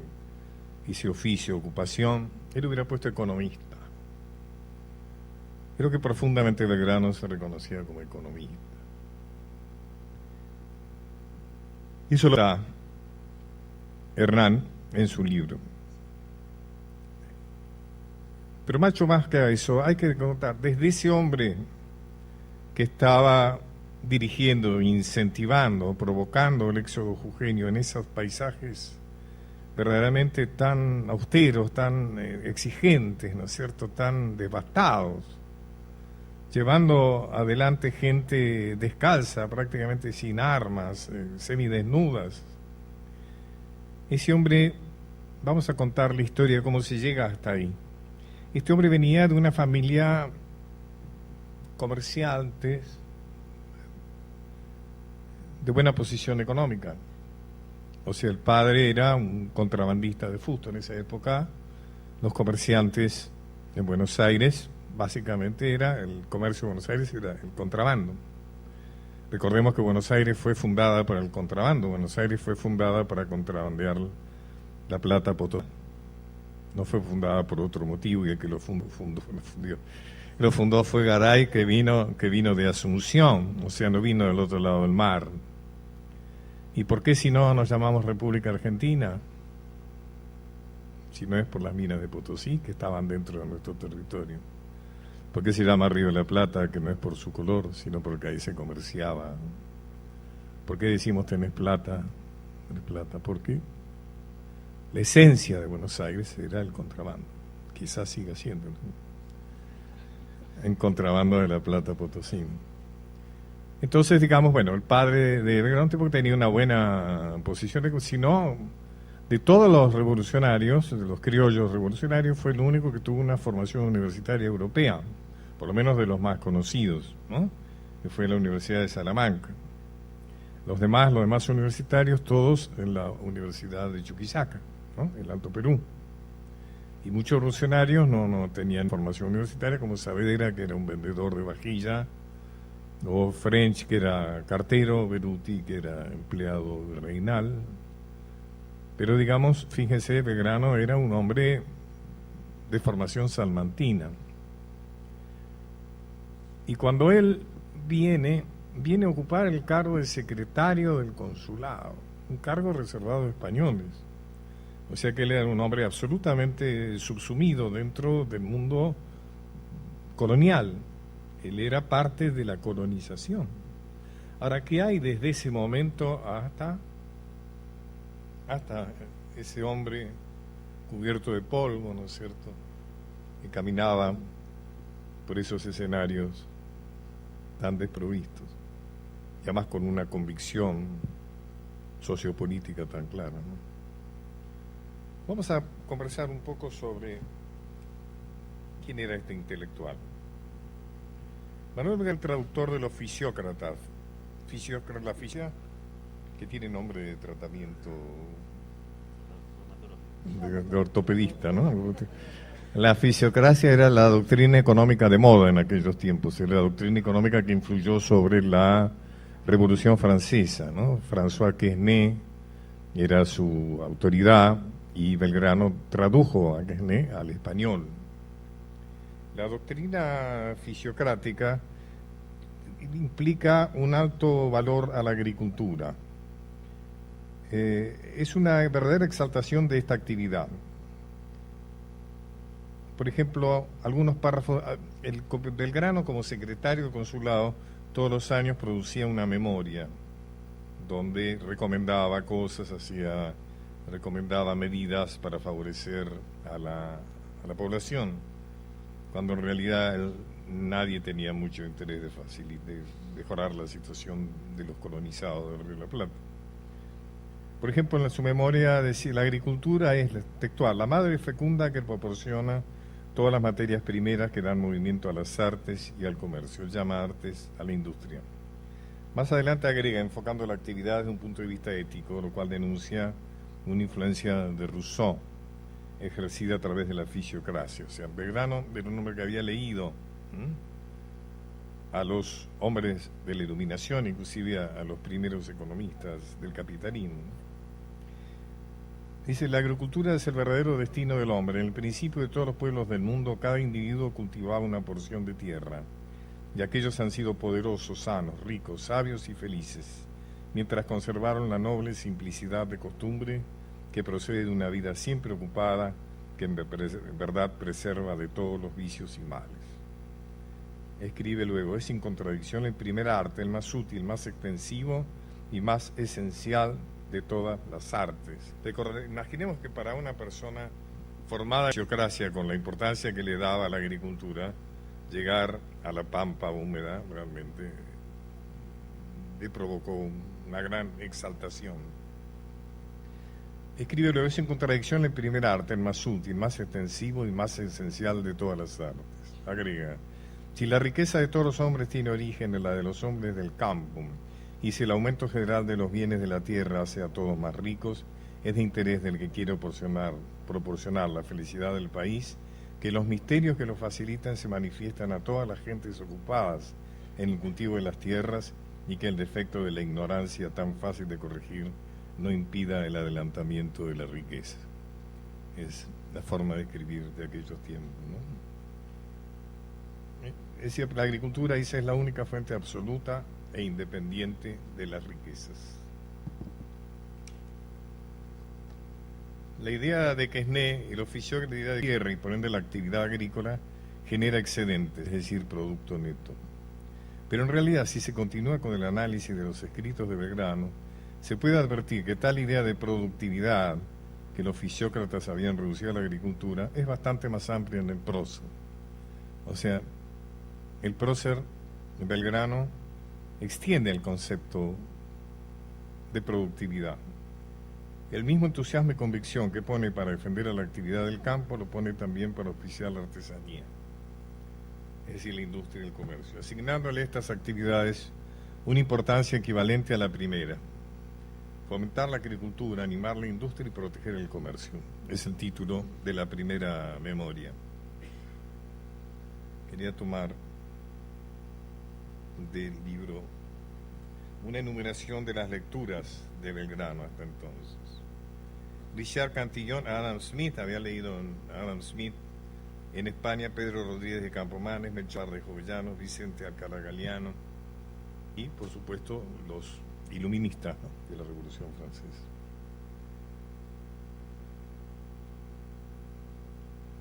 ese oficio, ocupación, él hubiera puesto economista. Creo que profundamente Belgrano se reconocía como economista. Y eso lo da Hernán en su libro. Pero mucho más que a eso, hay que contar, desde ese hombre que estaba dirigiendo, incentivando, provocando el éxodo jujeño en esos paisajes verdaderamente tan austeros, tan exigentes, ¿no es cierto?, tan devastados, llevando adelante gente descalza, prácticamente sin armas, semidesnudas. Ese hombre, vamos a contar la historia de cómo se llega hasta ahí. Este hombre venía de una familia comerciantes de buena posición económica. O sea, el padre era un contrabandista de fusto. En esa época, los comerciantes en Buenos Aires, básicamente el comercio de Buenos Aires era el contrabando. Recordemos que Buenos Aires fue fundada para el contrabando. Buenos Aires fue fundada para contrabandear la plata potosí. No fue fundada por otro motivo, y el que lo fundó fue Garay, que vino de Asunción, o sea, no vino del otro lado del mar. ¿Y por qué si no nos llamamos República Argentina? si no es por las minas de Potosí que estaban dentro de nuestro territorio? ¿Por qué se llama Río de la Plata, que no es por su color, sino porque ahí se comerciaba? ¿Por qué decimos tenés plata? ¿Tenés plata? ¿Por qué? La esencia de Buenos Aires era el contrabando. Quizás siga siendo, ¿no? En contrabando de la plata potosí. Entonces, digamos, bueno, el padre de Belgrano, un tipo que tenía una buena posición, si no, de todos los revolucionarios, de los criollos revolucionarios, fue el único que tuvo una formación universitaria europea, por lo menos de los más conocidos, ¿no? Que fue la Universidad de Salamanca. Los demás universitarios, todos en la Universidad de Chuquisaca, ¿no? El Alto Perú. Y muchos revolucionarios no tenían formación universitaria, como Saavedra, que era un vendedor de vajilla, o French, que era cartero, Beruti, que era empleado reinal. Pero digamos, fíjense, Belgrano era un hombre de formación salmantina. Y cuando él viene a ocupar el cargo de secretario del consulado, un cargo reservado a españoles. O sea que él era un hombre absolutamente subsumido dentro del mundo colonial. Él era parte de la colonización. Ahora, ¿qué hay desde ese momento hasta ese hombre cubierto de polvo, ¿no es cierto?, que caminaba por esos escenarios tan desprovistos, y además con una convicción sociopolítica tan clara, ¿no? Vamos a conversar un poco sobre quién era este intelectual. Manuel Belgrano, el traductor de los fisiócratas. La fisia, que tiene nombre de tratamiento de ortopedista, ¿no? La fisiocracia era la doctrina económica de moda en aquellos tiempos, era la doctrina económica que influyó sobre la Revolución Francesa, ¿no? François Quesnay era su autoridad y Belgrano tradujo a Quesnay al español. La doctrina fisiocrática implica un alto valor a la agricultura. Es una verdadera exaltación de esta actividad. Por ejemplo, algunos párrafos, Belgrano como secretario del consulado todos los años producía una memoria donde recomendaba cosas, recomendaba medidas para favorecer a la población, cuando en realidad nadie tenía mucho interés de mejorar la situación de los colonizados del Río de la Plata. Por ejemplo, en su memoria decía: la agricultura es textual, la madre fecunda que proporciona todas las materias primeras que dan movimiento a las artes y al comercio, llama artes a la industria. Más adelante agrega, enfocando la actividad desde un punto de vista ético, lo cual denuncia una influencia de Rousseau, ejercida a través de la fisiocracia. O sea, Belgrano era un hombre que había leído a los hombres de la Iluminación, inclusive a los primeros economistas del capitalismo. Dice: la agricultura es el verdadero destino del hombre. En el principio de todos los pueblos del mundo, cada individuo cultivaba una porción de tierra, y aquellos han sido poderosos, sanos, ricos, sabios y felices, mientras conservaron la noble simplicidad de costumbre que procede de una vida siempre ocupada, que en verdad preserva de todos los vicios y males. Escribe luego: es sin contradicción el primer arte, el más útil, más extensivo y más esencial de todas las artes. Imaginemos que para una persona formada en fisiocracia, con la importancia que le daba a la agricultura, llegar a la pampa húmeda realmente le provocó una gran exaltación. Escribe luego: es en contradicción el primer arte, el más útil, más extensivo y más esencial de todas las artes. Agrega: si la riqueza de todos los hombres tiene origen en la de los hombres del campo, y si el aumento general de los bienes de la tierra hace a todos más ricos, es de interés del que quiere proporcionar la felicidad del país, que los misterios que lo facilitan se manifiestan a todas las gentes ocupadas en el cultivo de las tierras, y que el defecto de la ignorancia tan fácil de corregir no impida el adelantamiento de la riqueza. Es la forma de escribir de aquellos tiempos, ¿no? Es decir, la agricultura, dice, es la única fuente absoluta e independiente de las riquezas. La idea de Quesnay, el oficio de la idea de tierra y por ende la actividad agrícola genera excedentes, es decir, producto neto. Pero en realidad, si se continúa con el análisis de los escritos de Belgrano, se puede advertir que tal idea de productividad que los fisiócratas habían reducido a la agricultura es bastante más amplia en el prócer. O sea, el prócer Belgrano extiende el concepto de productividad. El mismo entusiasmo y convicción que pone para defender a la actividad del campo lo pone también para auspiciar la artesanía, es decir, la industria y el comercio, asignándole a estas actividades una importancia equivalente a la primera: fomentar la agricultura, animar la industria y proteger el comercio. Es el título de la primera memoria. Quería tomar del libro una enumeración de las lecturas de Belgrano hasta entonces. Richard Cantillon, Adam Smith, había leído a Adam Smith. En España, Pedro Rodríguez de Campomanes, Melchor de Jovellanos, Vicente Alcalá Galiano y, por supuesto, los iluministas, ¿no?, de la Revolución Francesa.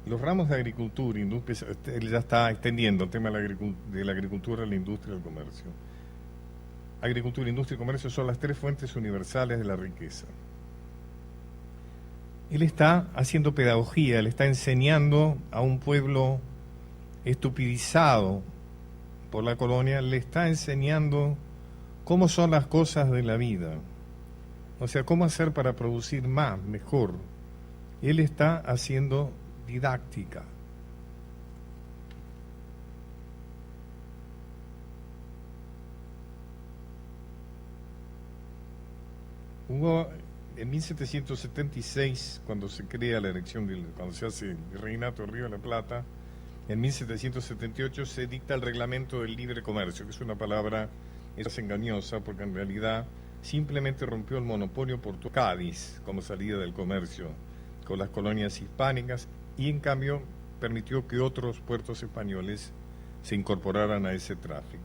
Los ramos de agricultura, industria, él ya está extendiendo el tema de la agricultura, la industria y el comercio. Agricultura, industria y comercio son las tres fuentes universales de la riqueza. Él está haciendo pedagogía, le está enseñando a un pueblo estupidizado por la colonia, le está enseñando cómo son las cosas de la vida, o sea, cómo hacer para producir más, mejor. Él está haciendo didáctica. Hubo en 1776, cuando se crea la elección, cuando se hace el reinato del Río de la Plata, en 1778 se dicta el reglamento del libre comercio, que es una palabra engañosa porque en realidad simplemente rompió el monopolio portuario Cádiz como salida del comercio con las colonias hispánicas y en cambio permitió que otros puertos españoles se incorporaran a ese tráfico.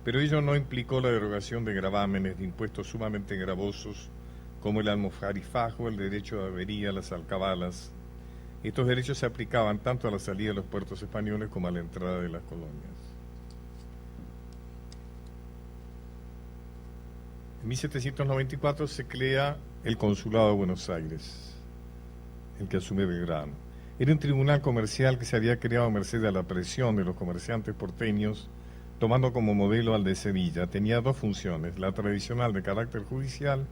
Pero ello no implicó la derogación de gravámenes, de impuestos sumamente gravosos como el almofarifajo, el derecho de avería, las alcabalas. Estos derechos se aplicaban tanto a la salida de los puertos españoles como a la entrada de las colonias. En 1794 se crea el Consulado de Buenos Aires, el que asume Belgrano. Era un tribunal comercial que se había creado a merced de la presión de los comerciantes porteños, tomando como modelo al de Sevilla. Tenía dos funciones, la tradicional de carácter judicial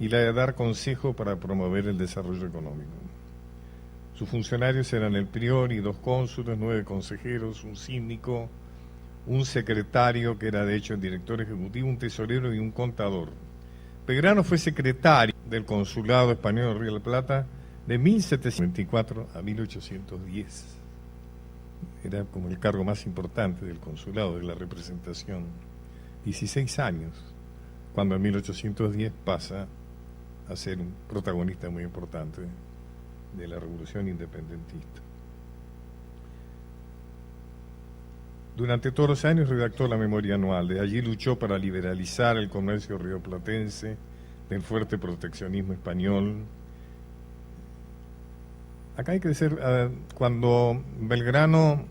y la de dar consejo para promover el desarrollo económico. Sus funcionarios eran el prior y 2 cónsules, 9 consejeros, un síndico, un secretario que era de hecho el director ejecutivo, un tesorero y un contador. Belgrano fue secretario del Consulado Español de Río de la Plata de 1724 a 1810. Era como el cargo más importante del consulado, de la representación. 16 años, cuando en 1810 pasa a ser un protagonista muy importante de la revolución independentista. Durante todos los años redactó la memoria anual, de allí luchó para liberalizar el comercio rioplatense del fuerte proteccionismo español. Acá hay que decir, cuando Belgrano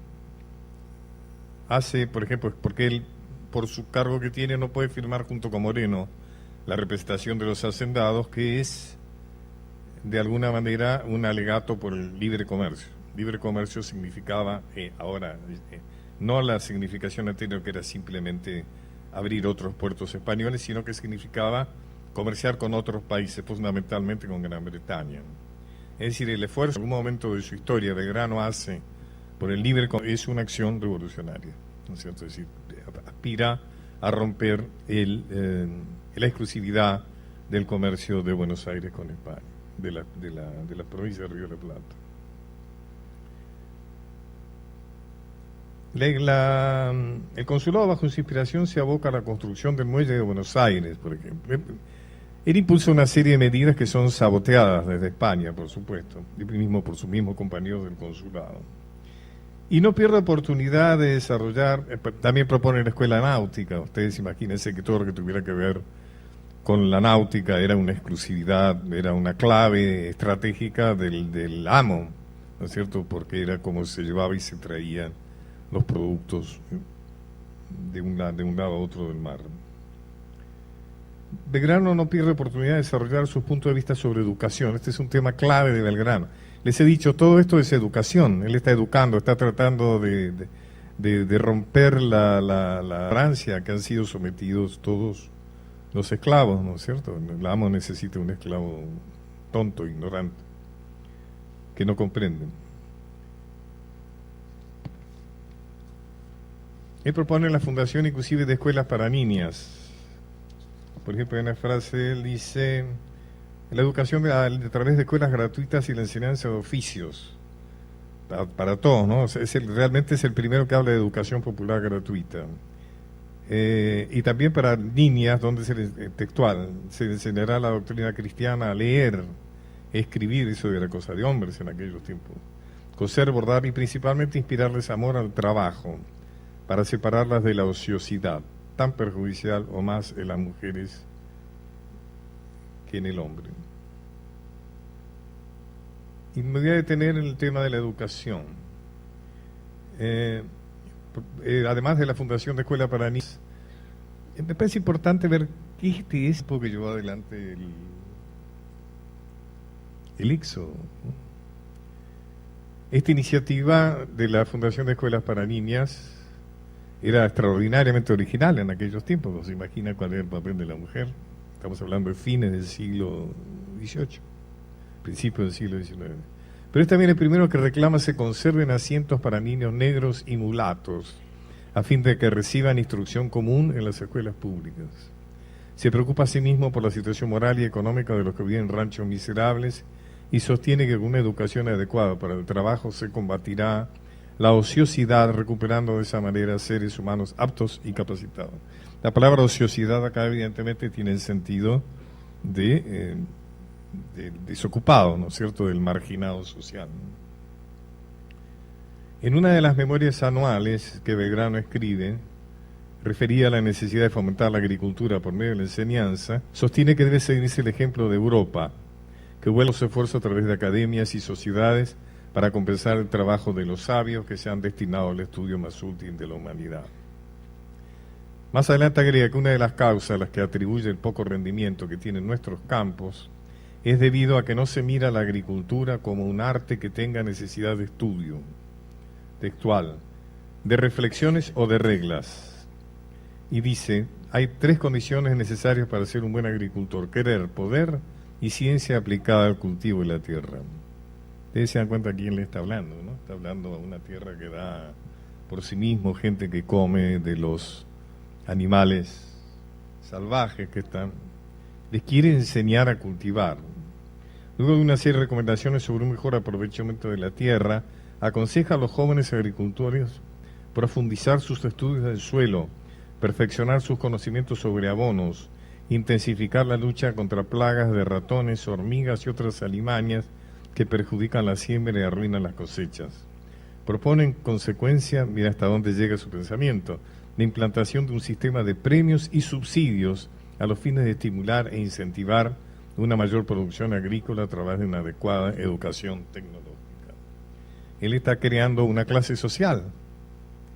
hace, por ejemplo, porque él, por su cargo que tiene, no puede firmar junto con Moreno la representación de los hacendados, que es, de alguna manera, un alegato por el libre comercio. Libre comercio significaba, no la significación anterior, que era simplemente abrir otros puertos españoles, sino que significaba comerciar con otros países, fundamentalmente con Gran Bretaña. Es decir, el esfuerzo en algún momento de su historia Belgrano hace por el libre comercio es una acción revolucionaria, ¿no es cierto? Es decir, aspira a romper la exclusividad del comercio de Buenos Aires con España, de la provincia de Río de la Plata. El consulado, bajo su inspiración, se aboca a la construcción del muelle de Buenos Aires, por ejemplo. Él impulsa una serie de medidas que son saboteadas desde España, por supuesto, por sus mismos compañeros del consulado. Y no pierde oportunidad de desarrollar, también propone la escuela náutica. Ustedes imagínense que todo lo que tuviera que ver con la náutica era una exclusividad, era una clave estratégica del amo, ¿no es cierto? Porque era como se llevaba y se traían los productos de un lado a otro del mar. Belgrano no pierde oportunidad de desarrollar sus puntos de vista sobre educación. Este es un tema clave de Belgrano. Les he dicho, todo esto es educación. Él está educando, está tratando de romper la Francia que han sido sometidos todos los esclavos, ¿no es cierto? El amo necesita un esclavo tonto, ignorante, que no comprende. Él propone la fundación inclusive de escuelas para niñas. Por ejemplo, en una frase él dice: la educación a través de escuelas gratuitas y la enseñanza de oficios para todos, ¿no? Realmente es el primero que habla de educación popular gratuita. Y también para niñas, donde textual se enseñará la doctrina cristiana a leer, escribir, eso era cosa de hombres en aquellos tiempos, coser, bordar y principalmente inspirarles amor al trabajo, para separarlas de la ociosidad, tan perjudicial o más en las mujeres que en el hombre. Y me voy a detener en el tema de la educación. Además de la fundación de escuela para niños, me parece importante ver que este es porque llevó adelante el éxodo, ¿no? Esta iniciativa de la fundación de escuelas para niñas era extraordinariamente original en aquellos tiempos. ¿No se imagina cuál era el papel de la mujer? Estamos hablando de fines del siglo XVIII, principios del siglo XIX. Pero es también el primero que reclama se conserven asientos para niños negros y mulatos, a fin de que reciban instrucción común en las escuelas públicas. Se preocupa asimismo por la situación moral y económica de los que viven en ranchos miserables y sostiene que con una educación adecuada para el trabajo se combatirá la ociosidad, recuperando de esa manera seres humanos aptos y capacitados. La palabra ociosidad acá evidentemente tiene el sentido de desocupado, ¿no es cierto?, del marginado social. En una de las memorias anuales que Belgrano escribe, refería a la necesidad de fomentar la agricultura por medio de la enseñanza, sostiene que debe seguirse el ejemplo de Europa, que vuelve los esfuerzos a través de academias y sociedades para compensar el trabajo de los sabios que se han destinado al estudio más útil de la humanidad. Más adelante agrega que una de las causas a las que atribuye el poco rendimiento que tienen nuestros campos es debido a que no se mira la agricultura como un arte que tenga necesidad de estudio, textual, de reflexiones o de reglas. Y dice, hay 3 condiciones necesarias para ser un buen agricultor: querer, poder y ciencia aplicada al cultivo de la tierra. Ustedes se dan cuenta a quién le está hablando, ¿no? Está hablando a una tierra que da por sí mismo, gente que come de los animales salvajes que están. Les quiere enseñar a cultivar. Luego de una serie de recomendaciones sobre un mejor aprovechamiento de la tierra, aconseja a los jóvenes agricultores profundizar sus estudios del suelo, perfeccionar sus conocimientos sobre abonos, intensificar la lucha contra plagas de ratones, hormigas y otras alimañas que perjudican la siembra y arruinan las cosechas. Propone en consecuencia, mira hasta dónde llega su pensamiento, la implantación de un sistema de premios y subsidios a los fines de estimular e incentivar una mayor producción agrícola a través de una adecuada educación tecnológica. Él está creando una clase social,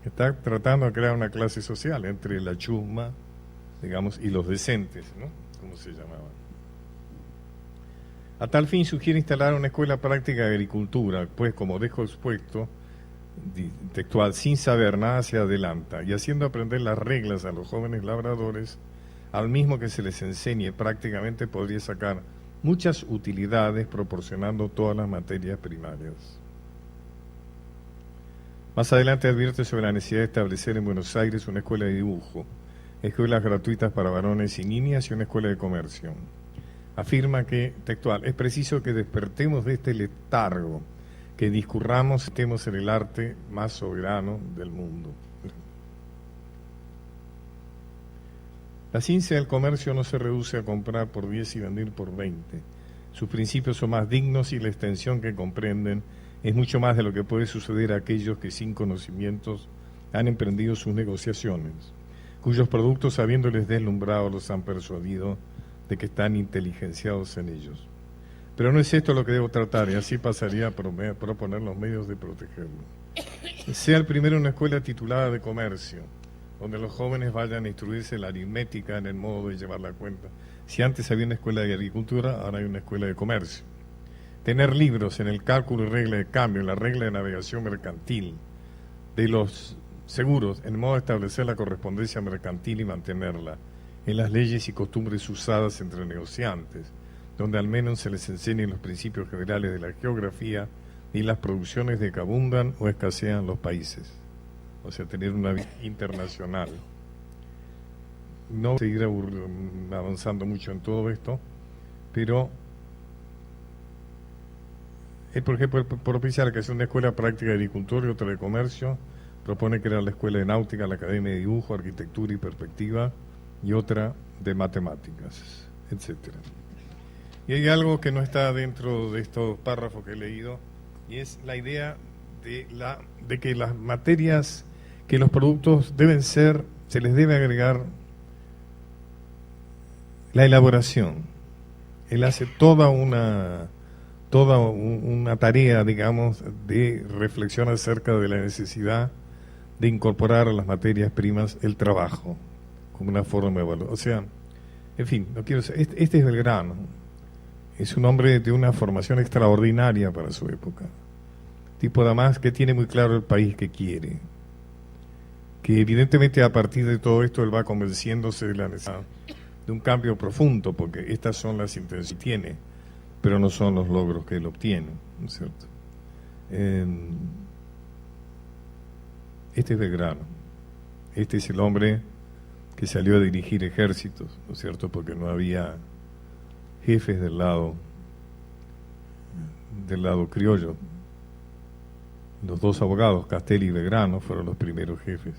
está tratando de crear una clase social entre la chusma, digamos, y los decentes, ¿no? Como se llamaba. A tal fin sugiere instalar una escuela práctica de agricultura, pues como dejo expuesto, textual, sin saber nada se adelanta, y haciendo aprender las reglas a los jóvenes labradores, al mismo que se les enseñe prácticamente podría sacar muchas utilidades proporcionando todas las materias primarias. Más adelante advierte sobre la necesidad de establecer en Buenos Aires una escuela de dibujo, escuelas gratuitas para varones y niñas y una escuela de comercio. Afirma que, textual, es preciso que despertemos de este letargo, que discurramos y estemos en el arte más soberano del mundo. La ciencia del comercio no se reduce a comprar por 10 y vender por 20. Sus principios son más dignos y la extensión que comprenden es mucho más de lo que puede suceder a aquellos que sin conocimientos han emprendido sus negociaciones, cuyos productos, habiéndoles deslumbrado, los han persuadido de que están inteligenciados en ellos. Pero no es esto lo que debo tratar, y así pasaría a proponer los medios de protegerlo. Sea el primero una escuela titulada de comercio, donde los jóvenes vayan a instruirse la aritmética en el modo de llevar la cuenta. Si antes había una escuela de agricultura, ahora hay una escuela de comercio. Tener libros en el cálculo y regla de cambio, en la regla de navegación mercantil, de los seguros, en el modo de establecer la correspondencia mercantil y mantenerla, en las leyes y costumbres usadas entre negociantes, donde al menos se les enseñen los principios generales de la geografía y las producciones de que abundan o escasean los países. O sea, tener una vida internacional. No seguir avanzando mucho en todo esto, pero él, por ejemplo, propiciar que sea una escuela práctica de agricultura y otra de comercio, propone crear la escuela de náutica, la academia de dibujo, arquitectura y perspectiva, y otra de matemáticas, etcétera. Y hay algo que no está dentro de estos párrafos que he leído, y es la idea de que las materias, que los productos deben ser, se les debe agregar la elaboración. Él hace toda una tarea, digamos, de reflexión acerca de la necesidad de incorporar a las materias primas el trabajo como una forma de valor. O sea, en fin, no quiero ser, este es Belgrano. Es un hombre de una formación extraordinaria para su época. Tipo además que tiene muy claro el país que quiere. Que evidentemente a partir de todo esto él va convenciéndose de la necesidad de un cambio profundo, porque estas son las intenciones que tiene, pero no son los logros que él obtiene, ¿no es cierto? Este es Belgrano. Este es el hombre que salió a dirigir ejércitos, ¿no es cierto? Porque no había jefes del lado criollo. Los dos abogados, Castelli y Belgrano, fueron los primeros jefes.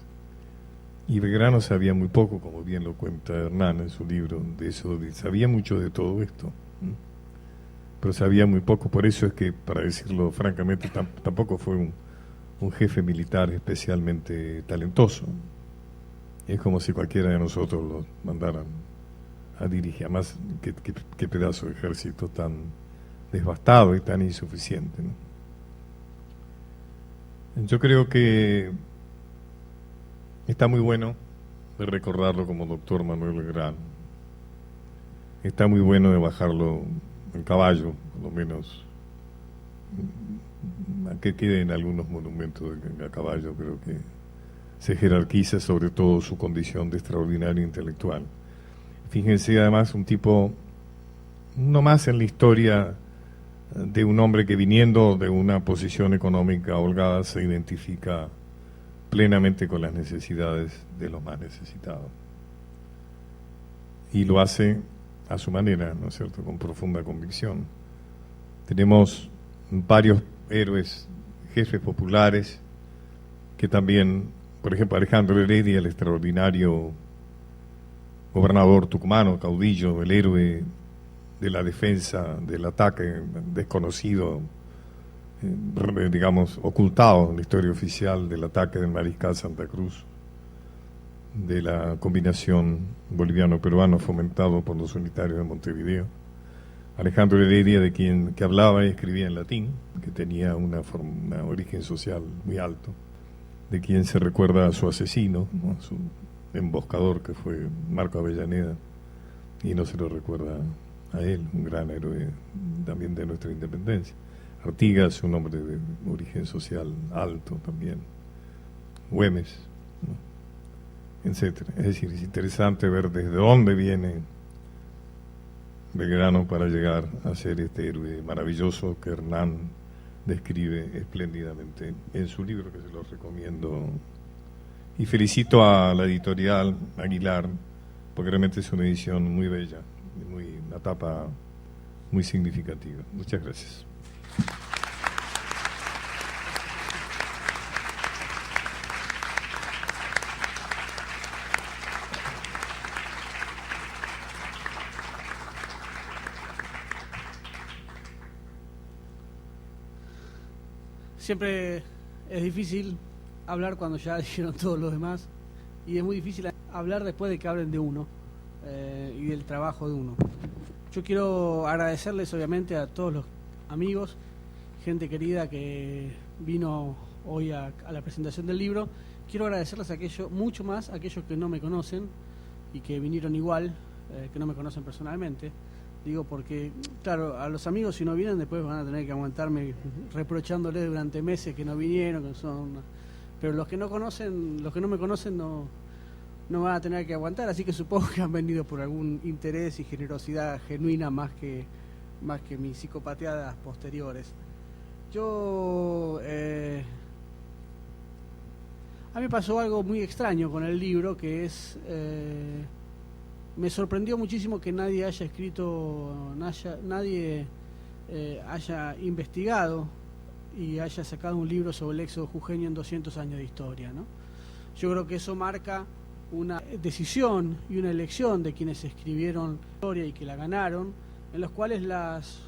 Y Belgrano sabía muy poco, como bien lo cuenta Hernán en su libro, de eso, sabía mucho de todo esto, pero sabía muy poco. Por eso es que, para decirlo francamente, tampoco fue un jefe militar especialmente talentoso. Es como si cualquiera de nosotros lo mandaran a dirigir. Además, qué pedazo de ejército tan devastado y tan insuficiente, ¿no? Yo creo que está muy bueno de recordarlo como doctor Manuel Belgrano. Está muy bueno de bajarlo en caballo, por lo menos, a que quede en algunos monumentos a caballo, pero que se jerarquiza sobre todo su condición de extraordinario intelectual. Fíjense, además, un tipo, no más en la historia de un hombre que, viniendo de una posición económica holgada, se identifica plenamente con las necesidades de los más necesitados. Y lo hace a su manera, ¿no es cierto?, con profunda convicción. Tenemos varios héroes, jefes populares, que también, por ejemplo, Alejandro Heredia, el extraordinario gobernador tucumano, caudillo, el héroe de la defensa del ataque desconocido, digamos, ocultado en la historia oficial del ataque del Mariscal Santa Cruz, de la combinación boliviano-peruano fomentado por los unitarios de Montevideo. Alejandro Heredia, que hablaba y escribía en latín, que tenía un origen social muy alto, de quien se recuerda a su asesino, ¿no?, a su emboscador, que fue Marco Avellaneda, y no se lo recuerda a él, un gran héroe también de nuestra independencia. Artigas, un hombre de origen social alto también, Güemes, ¿no?, etcétera. Es decir, es interesante ver desde dónde viene Belgrano para llegar a ser este héroe maravilloso que Hernán describe espléndidamente en su libro, que se lo recomiendo. Y felicito a la editorial Aguilar, porque realmente es una edición muy bella, una tapa muy significativa. Muchas gracias. Siempre es difícil hablar cuando ya dijeron todos los demás, y es muy difícil hablar después de que hablen de uno. y del trabajo de uno. Yo quiero agradecerles obviamente a todos los amigos, gente querida que vino hoy a la presentación del libro. Quiero agradecerles a aquellos, mucho más a aquellos que no me conocen y que vinieron igual, que no me conocen personalmente. Digo porque, claro, a los amigos si no vienen después van a tener que aguantarme reprochándoles durante meses que no vinieron, que son... Pero los que no conocen, los que no me conocen no van a tener que aguantar, así que supongo que han venido por algún interés y generosidad genuina más que mis psicopateadas posteriores. Yo... a mí me pasó algo muy extraño con el libro, que es... me sorprendió muchísimo que nadie haya escrito, nadie haya investigado y haya sacado un libro sobre el éxodo jujeño en 200 años de historia, ¿no? Yo creo que eso marca una decisión y una elección de quienes escribieron la historia y que la ganaron, en los cuales las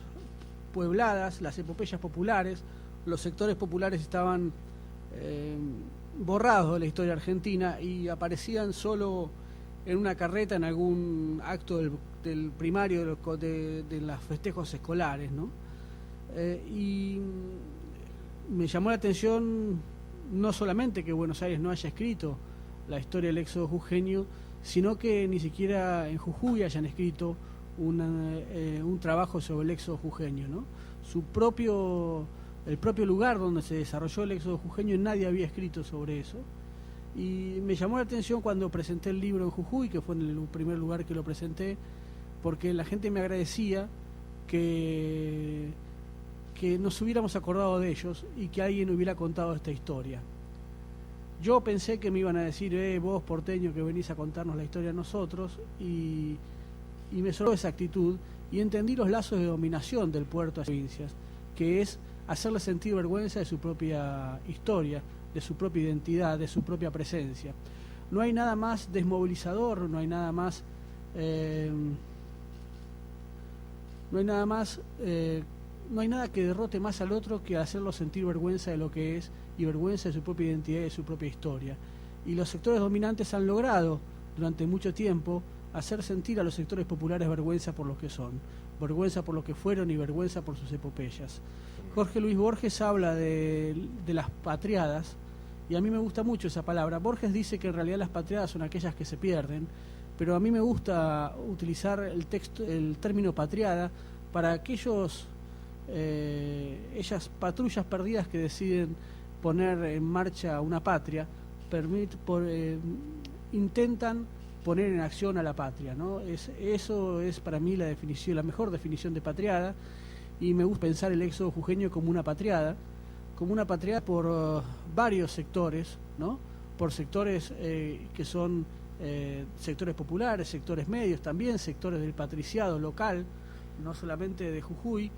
puebladas, las epopeyas populares, los sectores populares estaban borrados de la historia argentina y aparecían solo en una carreta en algún acto del primario de los festejos escolares, ¿no? Y me llamó la atención no solamente que Buenos Aires no haya escrito la historia del éxodo jujeño, sino que ni siquiera en Jujuy hayan escrito un trabajo sobre el éxodo jujeño, ¿no? El propio lugar donde se desarrolló el éxodo jujeño, nadie había escrito sobre eso. Y me llamó la atención cuando presenté el libro en Jujuy, que fue en el primer lugar que lo presenté, porque la gente me agradecía que nos hubiéramos acordado de ellos y que alguien hubiera contado esta historia. Yo pensé que me iban a decir, vos porteño que venís a contarnos la historia a nosotros, y me sorprendió esa actitud y entendí los lazos de dominación del puerto a las provincias, que es hacerle sentir vergüenza de su propia historia, de su propia identidad, de su propia presencia. No hay nada más desmovilizador, no hay nada que derrote más al otro que hacerlo sentir vergüenza de lo que es y vergüenza de su propia identidad y de su propia historia. Y los sectores dominantes han logrado durante mucho tiempo hacer sentir a los sectores populares vergüenza por lo que son, vergüenza por lo que fueron y vergüenza por sus epopeyas. Jorge Luis Borges habla de las patriadas, y a mí me gusta mucho esa palabra. Borges dice que en realidad las patriadas son aquellas que se pierden, pero a mí me gusta utilizar el término patriada para ellas patrullas perdidas que deciden poner en marcha una patria, intentan poner en acción a la patria, ¿no? Eso es para mí la mejor definición de patriada, y me gusta pensar el éxodo jujeño como una patriada por varios sectores, ¿no? Por sectores que son sectores populares, sectores medios, también sectores del patriciado local, no solamente de Jujuy.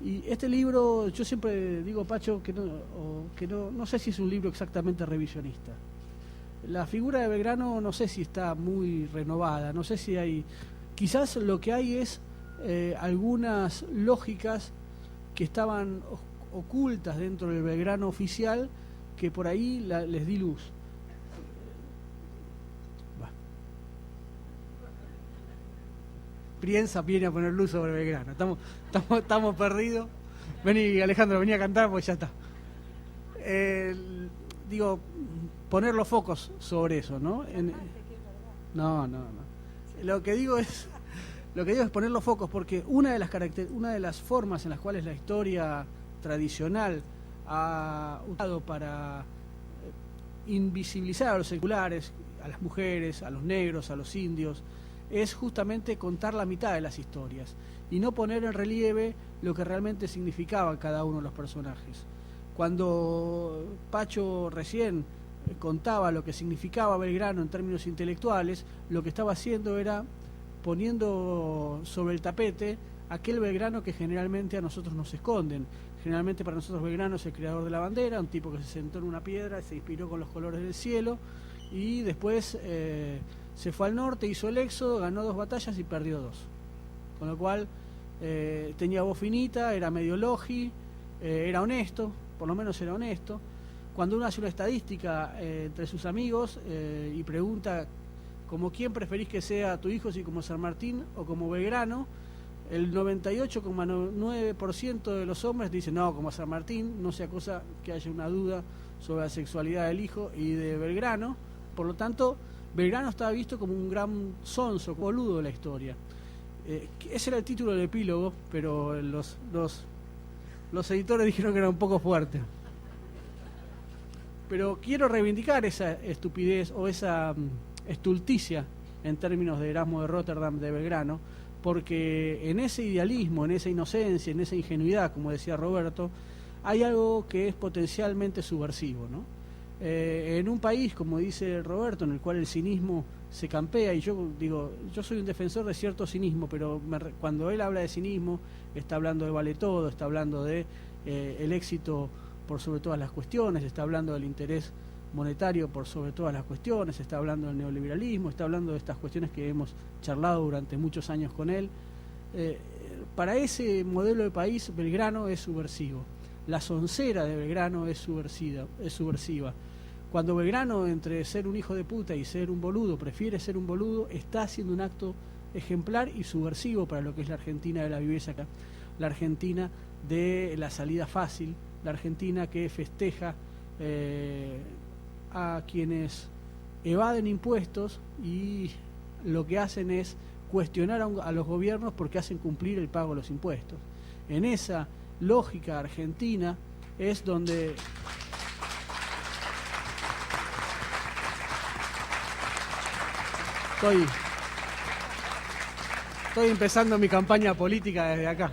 Y este libro, yo siempre digo, Pacho, que no sé si es un libro exactamente revisionista. La figura de Belgrano no sé si está muy renovada, no sé si hay... Quizás lo que hay es algunas lógicas que estaban ocultas dentro del Belgrano oficial, que por ahí les di luz. Prienza viene a poner luz sobre Belgrano. Estamos perdidos. Vení, Alejandro, vení a cantar, pues ya está. Digo, poner los focos sobre eso, ¿no? No. Lo que digo es poner los focos, porque una de las formas en las cuales la historia tradicional ha usado para invisibilizar a los seculares, a las mujeres, a los negros, a los indios, es justamente contar la mitad de las historias y no poner en relieve lo que realmente significaba cada uno de los personajes. Cuando Pacho recién contaba lo que significaba Belgrano en términos intelectuales, lo que estaba haciendo era poniendo sobre el tapete aquel Belgrano que generalmente a nosotros nos esconden. Generalmente para nosotros Belgrano es el creador de la bandera, un tipo que se sentó en una piedra, se inspiró con los colores del cielo y después se fue al norte, hizo el éxodo, ganó 2 batallas y perdió 2. Con lo cual tenía voz finita, era medio logi, era honesto, por lo menos era honesto. Cuando uno hace una estadística entre sus amigos y pregunta como quién preferís que sea tu hijo, si como San Martín o como Belgrano. El 98,9% de los hombres dicen no, como San Martín, no sea cosa que haya una duda sobre la sexualidad del hijo, y de Belgrano. Por lo tanto, Belgrano estaba visto como un gran sonso, boludo de la historia. Ese era el título del epílogo, pero los editores dijeron que era un poco fuerte. Pero quiero reivindicar esa estupidez o esa estulticia en términos de Erasmo de Róterdam, de Belgrano, porque en ese idealismo, en esa inocencia, en esa ingenuidad, como decía Roberto, hay algo que es potencialmente subversivo, ¿no? En un país, como dice Roberto, en el cual el cinismo se campea, y yo digo, yo soy un defensor de cierto cinismo, pero cuando él habla de cinismo, está hablando de vale todo, está hablando de el éxito por sobre todas las cuestiones, está hablando del interés monetario por sobre todas las cuestiones, está hablando del neoliberalismo, está hablando de estas cuestiones que hemos charlado durante muchos años con él. Para ese modelo de país, Belgrano es subversivo. La soncera de Belgrano es subversiva. Cuando Belgrano, entre ser un hijo de puta y ser un boludo, prefiere ser un boludo, está haciendo un acto ejemplar y subversivo para lo que es la Argentina de la viveza acá, la Argentina de la salida fácil, la Argentina que festeja a quienes evaden impuestos y lo que hacen es cuestionar a los gobiernos porque hacen cumplir el pago de los impuestos. En esa lógica argentina es donde estoy empezando mi campaña política desde acá.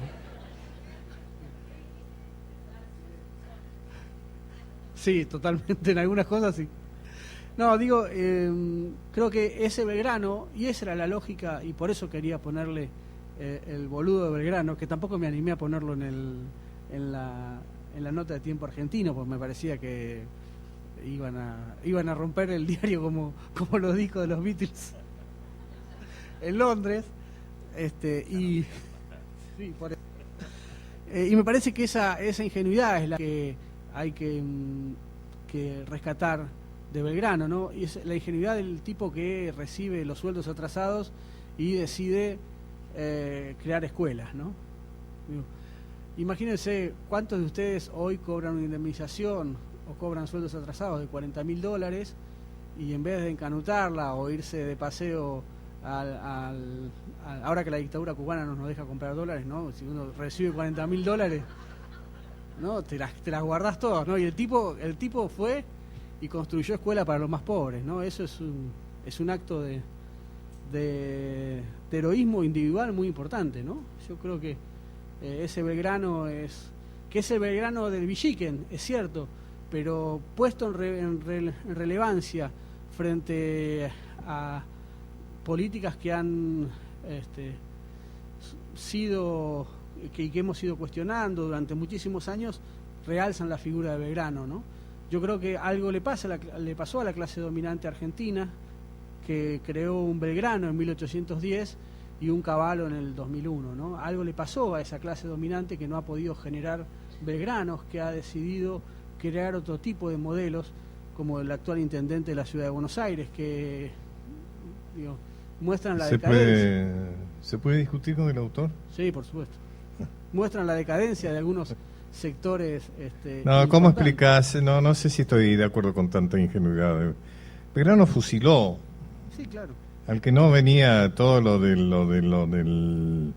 Sí, totalmente, en algunas cosas sí. No, digo, creo que ese Belgrano, y esa era la lógica, y por eso quería ponerle el boludo de Belgrano, que tampoco me animé a ponerlo en la nota de Tiempo Argentino, porque me parecía que iban a romper el diario como los discos de los Beatles en Londres, y sí, por eso. Y me parece que esa ingenuidad es la que hay que rescatar de Belgrano, ¿no? Y es la ingenuidad del tipo que recibe los sueldos atrasados y decide crear escuelas, ¿no? Digo, imagínense cuántos de ustedes hoy cobran una indemnización o cobran sueldos atrasados de $40.000 y en vez de encanutarla o irse de paseo ahora que la dictadura cubana no nos deja comprar dólares, ¿no? Si uno recibe $40.000, ¿no? Te las guardás todas, ¿no? Y el tipo fue y construyó escuela para los más pobres, ¿no? Eso es un acto de heroísmo individual muy importante, ¿no? Yo creo que ese Belgrano es el Belgrano del Villiquen, es cierto, pero puesto en relevancia frente a políticas que han sido que hemos ido cuestionando durante muchísimos años, realzan la figura de Belgrano, ¿no? Yo creo que algo le pasó a la clase dominante argentina, que creó un Belgrano en 1810 y un Cavallo en el 2001, ¿no? Algo le pasó a esa clase dominante que no ha podido generar Belgranos, que ha decidido crear otro tipo de modelos, como el actual intendente de la ciudad de Buenos Aires, que muestran la decadencia. ¿Se puede discutir con el autor? Sí, por supuesto. Muestran la decadencia de algunos sectores. No, ¿cómo explicás? No sé si estoy de acuerdo con tanta ingenuidad. Belgrano fusiló. Sí, claro. Al que no venía todo lo del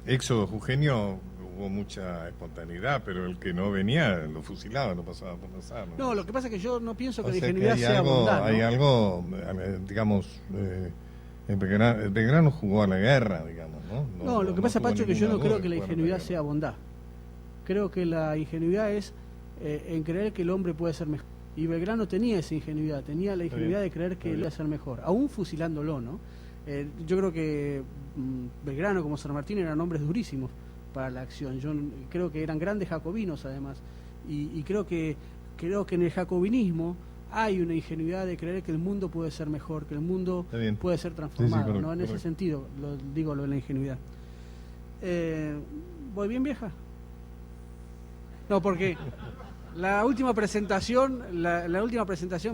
éxodo jujeño, hubo mucha espontaneidad, pero el que no venía lo fusilaba, lo pasaba por las armas. No, lo que pasa es que yo no pienso que la sea ingenuidad que sea bondad, ¿no? Hay algo, digamos, Belgrano jugó a la guerra, digamos, ¿no? No, lo que pasa, Pacho, es que yo no creo que la ingenuidad ingenuidad sea bondad. Creo que la ingenuidad es en creer que el hombre puede ser mejor. Y Belgrano tenía esa ingenuidad, tenía la ingenuidad de creer que él iba a ser mejor, aún fusilándolo, ¿no? Yo creo que Belgrano, como San Martín, eran hombres durísimos para la acción. Yo creo que eran grandes jacobinos, además. Y creo que en el jacobinismo hay una ingenuidad de creer que el mundo puede ser mejor, que el mundo puede ser transformado, sí, correcto, ¿no? En ese sentido, digo lo de la ingenuidad. ¿Voy bien, vieja? No, porque La última presentación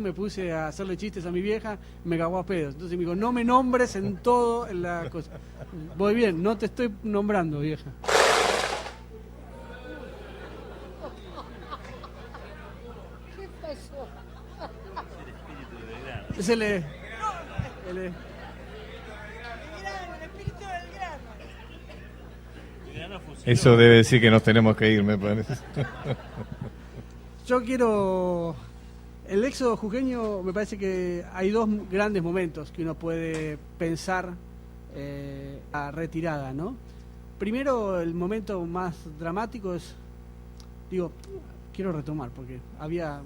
me puse a hacerle chistes a mi vieja, me cagó a pedos. Entonces me dijo, no me nombres en todo en la cosa. Voy bien, no te estoy nombrando, vieja. ¿Qué pasó? Es el espíritu del grano. Eso debe decir que nos tenemos que ir, me parece. Yo quiero... El éxodo jujeño, me parece que hay dos grandes momentos que uno puede pensar a retirada, ¿no? Primero, el momento más dramático es... Digo, quiero retomar, porque había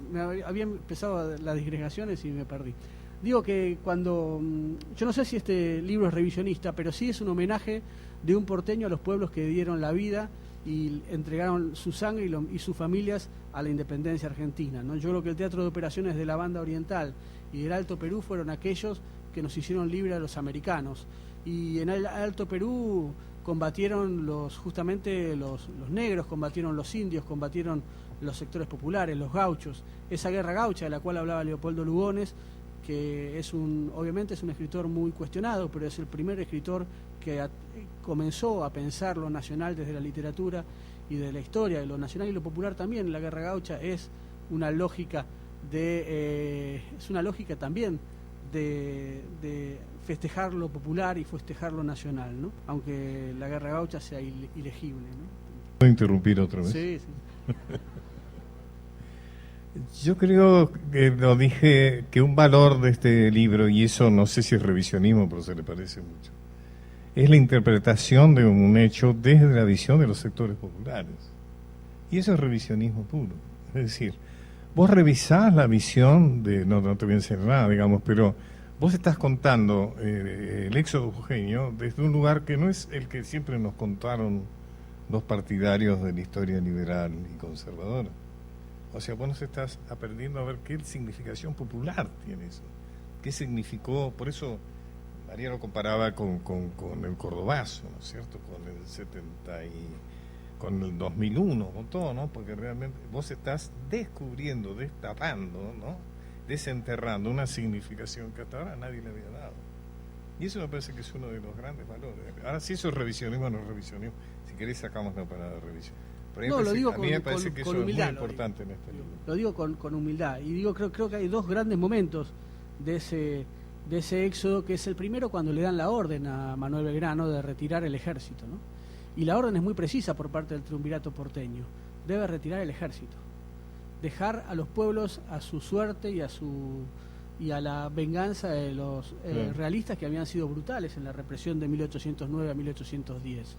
empezado las digregaciones y me perdí. Digo que cuando... Yo no sé si este libro es revisionista, pero sí es un homenaje de un porteño a los pueblos que dieron la vida y entregaron su sangre y sus familias a la independencia argentina, ¿no? Yo creo que el teatro de operaciones de la Banda Oriental y del Alto Perú fueron aquellos que nos hicieron libres a los americanos. Y en el Alto Perú combatieron justamente los negros, combatieron los indios, combatieron los sectores populares, los gauchos. Esa guerra gaucha de la cual hablaba Leopoldo Lugones, que obviamente es un escritor muy cuestionado, pero es el primer escritor que comenzó a pensar lo nacional desde la literatura y de la historia, y lo nacional y lo popular también. La guerra gaucha es una lógica también de festejar lo popular y festejar lo nacional, ¿no? Aunque la guerra gaucha sea ilegible, ¿no? ¿Puedo interrumpir otra vez? Sí. Yo creo que lo dije, que un valor de este libro, y eso no sé si es revisionismo, pero se le parece mucho, es la interpretación de un hecho desde la visión de los sectores populares. Y eso es revisionismo puro. Es decir, vos revisás la visión de, no te voy a enseñar nada, digamos, pero vos estás contando el éxodo jujeño desde un lugar que no es el que siempre nos contaron los partidarios de la historia liberal y conservadora. O sea, vos nos estás aprendiendo a ver qué significación popular tiene eso. ¿Qué significó? Por eso María lo comparaba con el cordobazo, ¿no es cierto? Con el 2001, con todo, ¿no? Porque realmente vos estás descubriendo, destapando, ¿no? Desenterrando una significación que hasta ahora nadie le había dado. Y eso me parece que es uno de los grandes valores. Ahora, si eso es revisionismo o no es revisionismo, si querés sacamos la parada de revisión. No, lo digo a mí me parece que eso humildad, es muy importante en este libro. Lo digo con humildad. Y digo, creo que hay dos grandes momentos de ese éxodo, que es el primero cuando le dan la orden a Manuel Belgrano de retirar el ejército, ¿no? Y la orden es muy precisa por parte del triunvirato porteño. Debe retirar el ejército. Dejar a los pueblos a su suerte y a la venganza de los realistas, que habían sido brutales en la represión de 1809 a 1810.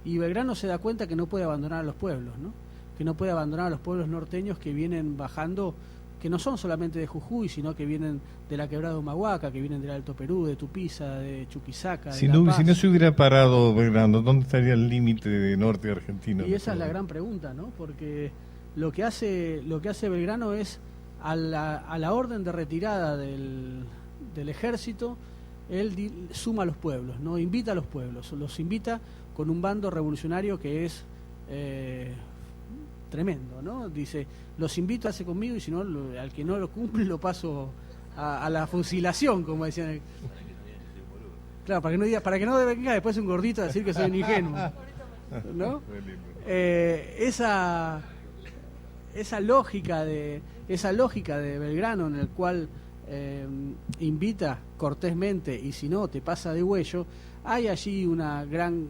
Y Belgrano se da cuenta que no puede abandonar a los pueblos, ¿no? Que no puede abandonar a los pueblos norteños que vienen bajando, que no son solamente de Jujuy, sino que vienen de la Quebrada de Humahuaca, que vienen del Alto Perú, de Tupiza, de Chuquisaca, si de La Paz. Si no se hubiera parado Belgrano, ¿dónde estaría el límite de norte argentino? Y esa es la gran pregunta, ¿no? Porque lo que hace Belgrano es, a la orden de retirada del ejército, él suma a los pueblos, ¿no? Invita a los pueblos, los invita con un bando revolucionario que es tremendo, ¿no? Dice, los invito a hacerse conmigo, y si no, al que no lo cumple lo paso a la fusilación, como decían. Claro, para que no venga después un gordito a decir que soy un ingenuo, ¿no? Esa lógica de Belgrano, en el cual invita cortésmente, y si no te pasa de huello, hay allí una gran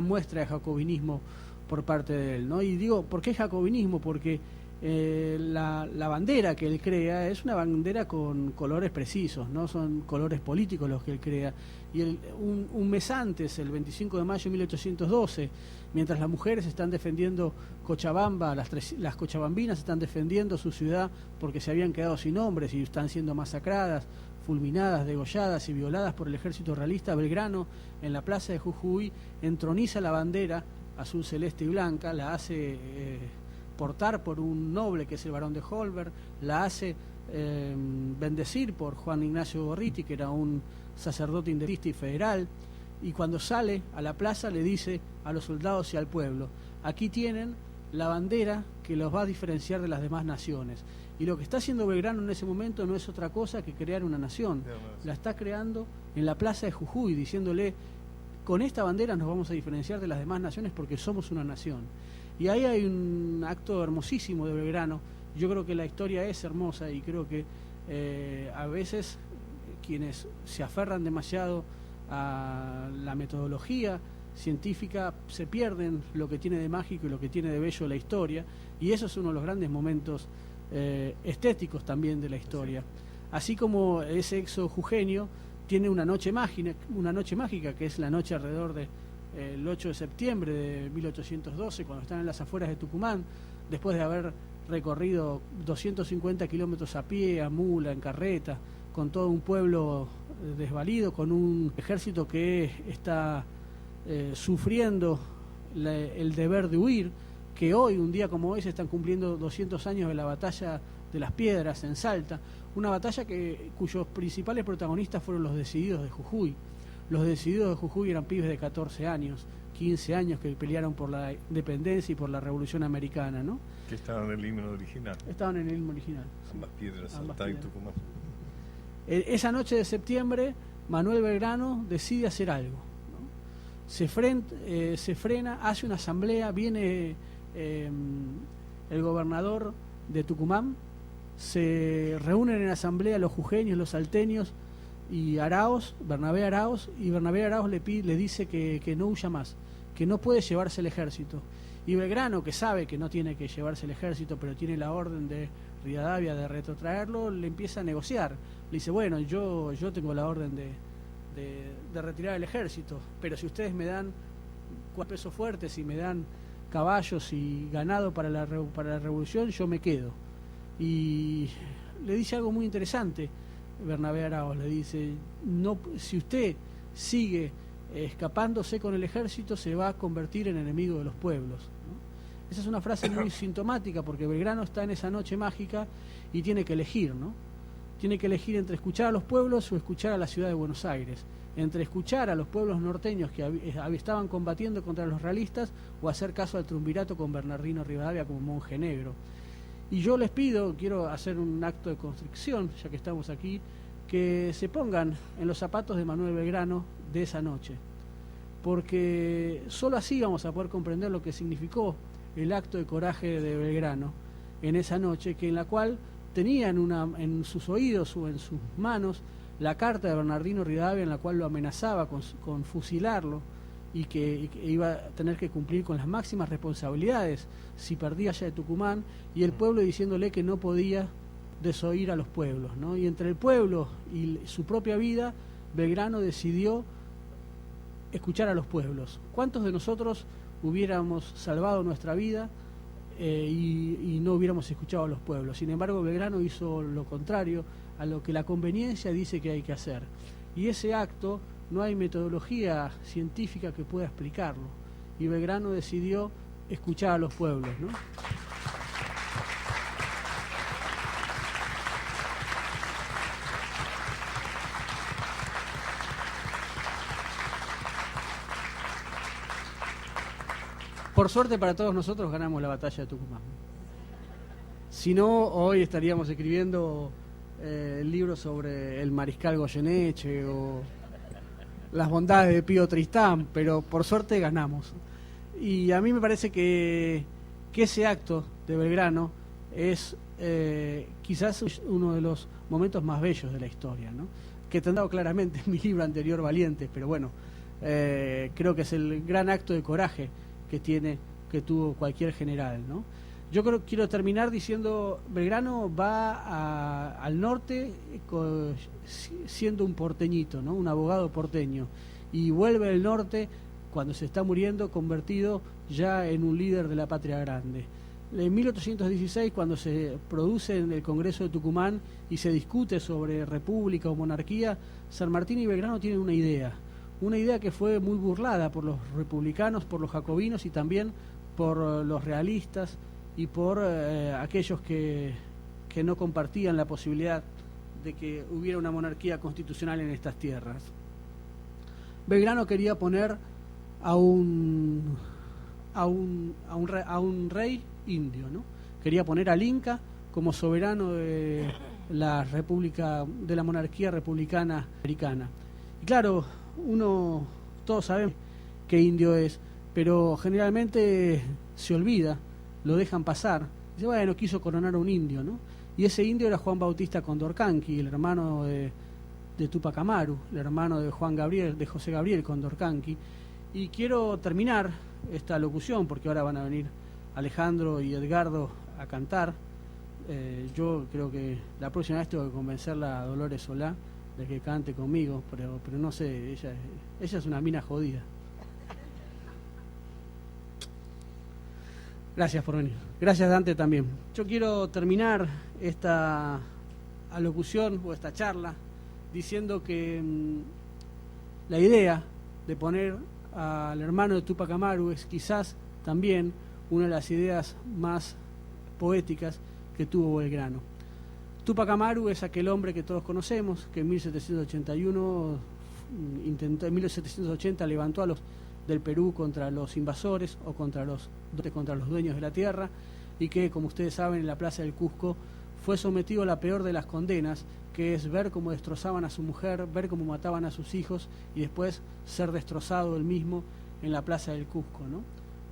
muestra de jacobinismo por parte de él, ¿no? Y digo, ¿por qué jacobinismo? Porque la bandera que él crea es una bandera con colores precisos, no son colores políticos los que él crea. Y un mes antes, el 25 de mayo de 1812, mientras las mujeres están defendiendo Cochabamba, las cochabambinas están defendiendo su ciudad porque se habían quedado sin hombres y están siendo masacradas, fulminadas, degolladas y violadas por el ejército realista, Belgrano, en la plaza de Jujuy, entroniza la bandera azul, celeste y blanca, la hace portar por un noble que es el barón de Holberg, la hace bendecir por Juan Ignacio Gorriti, que era un sacerdote independentista y federal, y cuando sale a la plaza le dice a los soldados y al pueblo: aquí tienen la bandera que los va a diferenciar de las demás naciones. Y lo que está haciendo Belgrano en ese momento no es otra cosa que crear una nación. La está creando en la plaza de Jujuy, diciéndole, con esta bandera nos vamos a diferenciar de las demás naciones porque somos una nación. Y ahí hay un acto hermosísimo de Belgrano. Yo creo que la historia es hermosa y creo que a veces quienes se aferran demasiado a la metodología científica se pierden lo que tiene de mágico y lo que tiene de bello la historia, y eso es uno de los grandes momentos estéticos también de la historia. Así como ese éxodo jujeño tiene una noche mágica, que es la noche alrededor del 8 de septiembre de 1812, cuando están en las afueras de Tucumán, después de haber recorrido 250 kilómetros a pie, a mula, en carreta, con todo un pueblo desvalido, con un ejército que está sufriendo el deber de huir, que hoy, un día como hoy, se están cumpliendo 200 años de la batalla de las Piedras en Salta, una batalla cuyos principales protagonistas fueron los decididos de Jujuy. Los decididos de Jujuy eran pibes de 14 años, 15 años, que pelearon por la independencia y por la Revolución Americana, ¿no? Que estaban en el himno original. Estaban en el himno original. Ambas piedras, Salta y Tucumán. Esa noche de septiembre, Manuel Belgrano decide hacer algo, ¿no? Se frena, hace una asamblea, viene el gobernador de Tucumán, se reúnen en asamblea los jujeños, los salteños y Bernabé Araos le dice que no huya más, que no puede llevarse el ejército. Y Belgrano, que sabe que no tiene que llevarse el ejército, pero tiene la orden de Rivadavia de retrotraerlo, le empieza a negociar. Le dice, bueno, yo tengo la orden de retirar el ejército, pero si ustedes me dan pesos fuertes y me dan caballos y ganado para la revolución, yo me quedo. Y le dice algo muy interesante Bernabé Araos, le dice, no, si usted sigue escapándose con el ejército, se va a convertir en enemigo de los pueblos, ¿no? Esa es una frase muy sintomática, porque Belgrano está en esa noche mágica y tiene que elegir, ¿no? Tiene que elegir entre escuchar a los pueblos o escuchar a la ciudad de Buenos Aires, entre escuchar a los pueblos norteños que estaban combatiendo contra los realistas o hacer caso al triunvirato con Bernardino Rivadavia como monje negro. Y yo les pido, quiero hacer un acto de constricción, ya que estamos aquí, que se pongan en los zapatos de Manuel Belgrano de esa noche, porque solo así vamos a poder comprender lo que significó el acto de coraje de Belgrano en esa noche, que en la cual tenía en sus oídos o en sus manos la carta de Bernardino Rivadavia, en la cual lo amenazaba con fusilarlo y que iba a tener que cumplir con las máximas responsabilidades si perdía allá de Tucumán, y el pueblo diciéndole que no podía desoír a los pueblos, ¿no? Y entre el pueblo y su propia vida, Belgrano decidió escuchar a los pueblos. ¿Cuántos de nosotros hubiéramos salvado nuestra vida y no hubiéramos escuchado a los pueblos? Sin embargo, Belgrano hizo lo contrario a lo que la conveniencia dice que hay que hacer. Y ese acto no hay metodología científica que pueda explicarlo. Y Belgrano decidió escuchar a los pueblos, ¿no? Por suerte para todos nosotros ganamos la batalla de Tucumán. Si no, hoy estaríamos escribiendo el libro sobre el mariscal Goyeneche o las bondades de Pío Tristán, pero por suerte ganamos. Y a mí me parece que ese acto de Belgrano es quizás uno de los momentos más bellos de la historia, ¿no? Que te han dado claramente en mi libro anterior, Valientes, pero bueno, creo que es el gran acto de coraje que tuvo cualquier general, ¿no? Yo quiero terminar diciendo, Belgrano va al norte siendo un porteñito, ¿no? Un abogado porteño, y vuelve al norte cuando se está muriendo, convertido ya en un líder de la patria grande. En 1816, cuando se produce en el Congreso de Tucumán y se discute sobre república o monarquía, San Martín y Belgrano tienen una idea que fue muy burlada por los republicanos, por los jacobinos y también por los realistas y por aquellos que no compartían la posibilidad de que hubiera una monarquía constitucional en estas tierras. Belgrano quería poner a a un rey indio, ¿no? Quería poner al Inca como soberano de la república, de la monarquía republicana americana. Y claro, todos sabemos qué indio es, pero generalmente se olvida, lo dejan pasar. Dice, bueno, quiso coronar a un indio, ¿no? Y ese indio era Juan Bautista Condorcanqui, el hermano de Túpac Amaru, el hermano de José Gabriel Condorcanqui. Y quiero terminar esta locución, porque ahora van a venir Alejandro y Edgardo a cantar. Yo creo que la próxima vez tengo que convencerla a Dolores Solá de que cante conmigo, pero no sé, ella es una mina jodida. Gracias por venir. Gracias, Dante, también. Yo quiero terminar esta alocución o esta charla diciendo que la idea de poner al hermano de Túpac Amaru es quizás también una de las ideas más poéticas que tuvo Belgrano. Túpac Amaru es aquel hombre que todos conocemos, que en 1781 en 1780 levantó a los del Perú contra los invasores o contra los dueños de la tierra, y que, como ustedes saben, en la plaza del Cusco fue sometido a la peor de las condenas, que es ver cómo destrozaban a su mujer, ver cómo mataban a sus hijos y después ser destrozado él mismo en la plaza del Cusco, ¿no?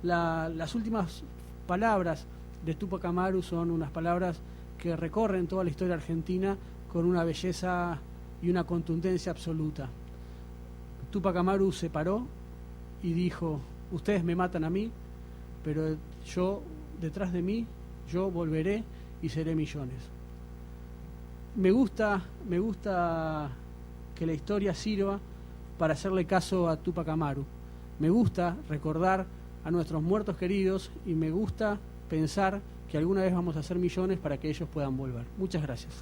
Las últimas palabras de Túpac Amaru son unas palabras que recorren toda la historia argentina con una belleza y una contundencia absoluta. Túpac Amaru se paró y dijo: ustedes me matan a mí, pero yo, detrás de mí, yo volveré y seré millones. Me gusta que la historia sirva para hacerle caso a Túpac Amaru. Me gusta recordar a nuestros muertos queridos y me gusta pensar que alguna vez vamos a ser millones para que ellos puedan volver. Muchas gracias.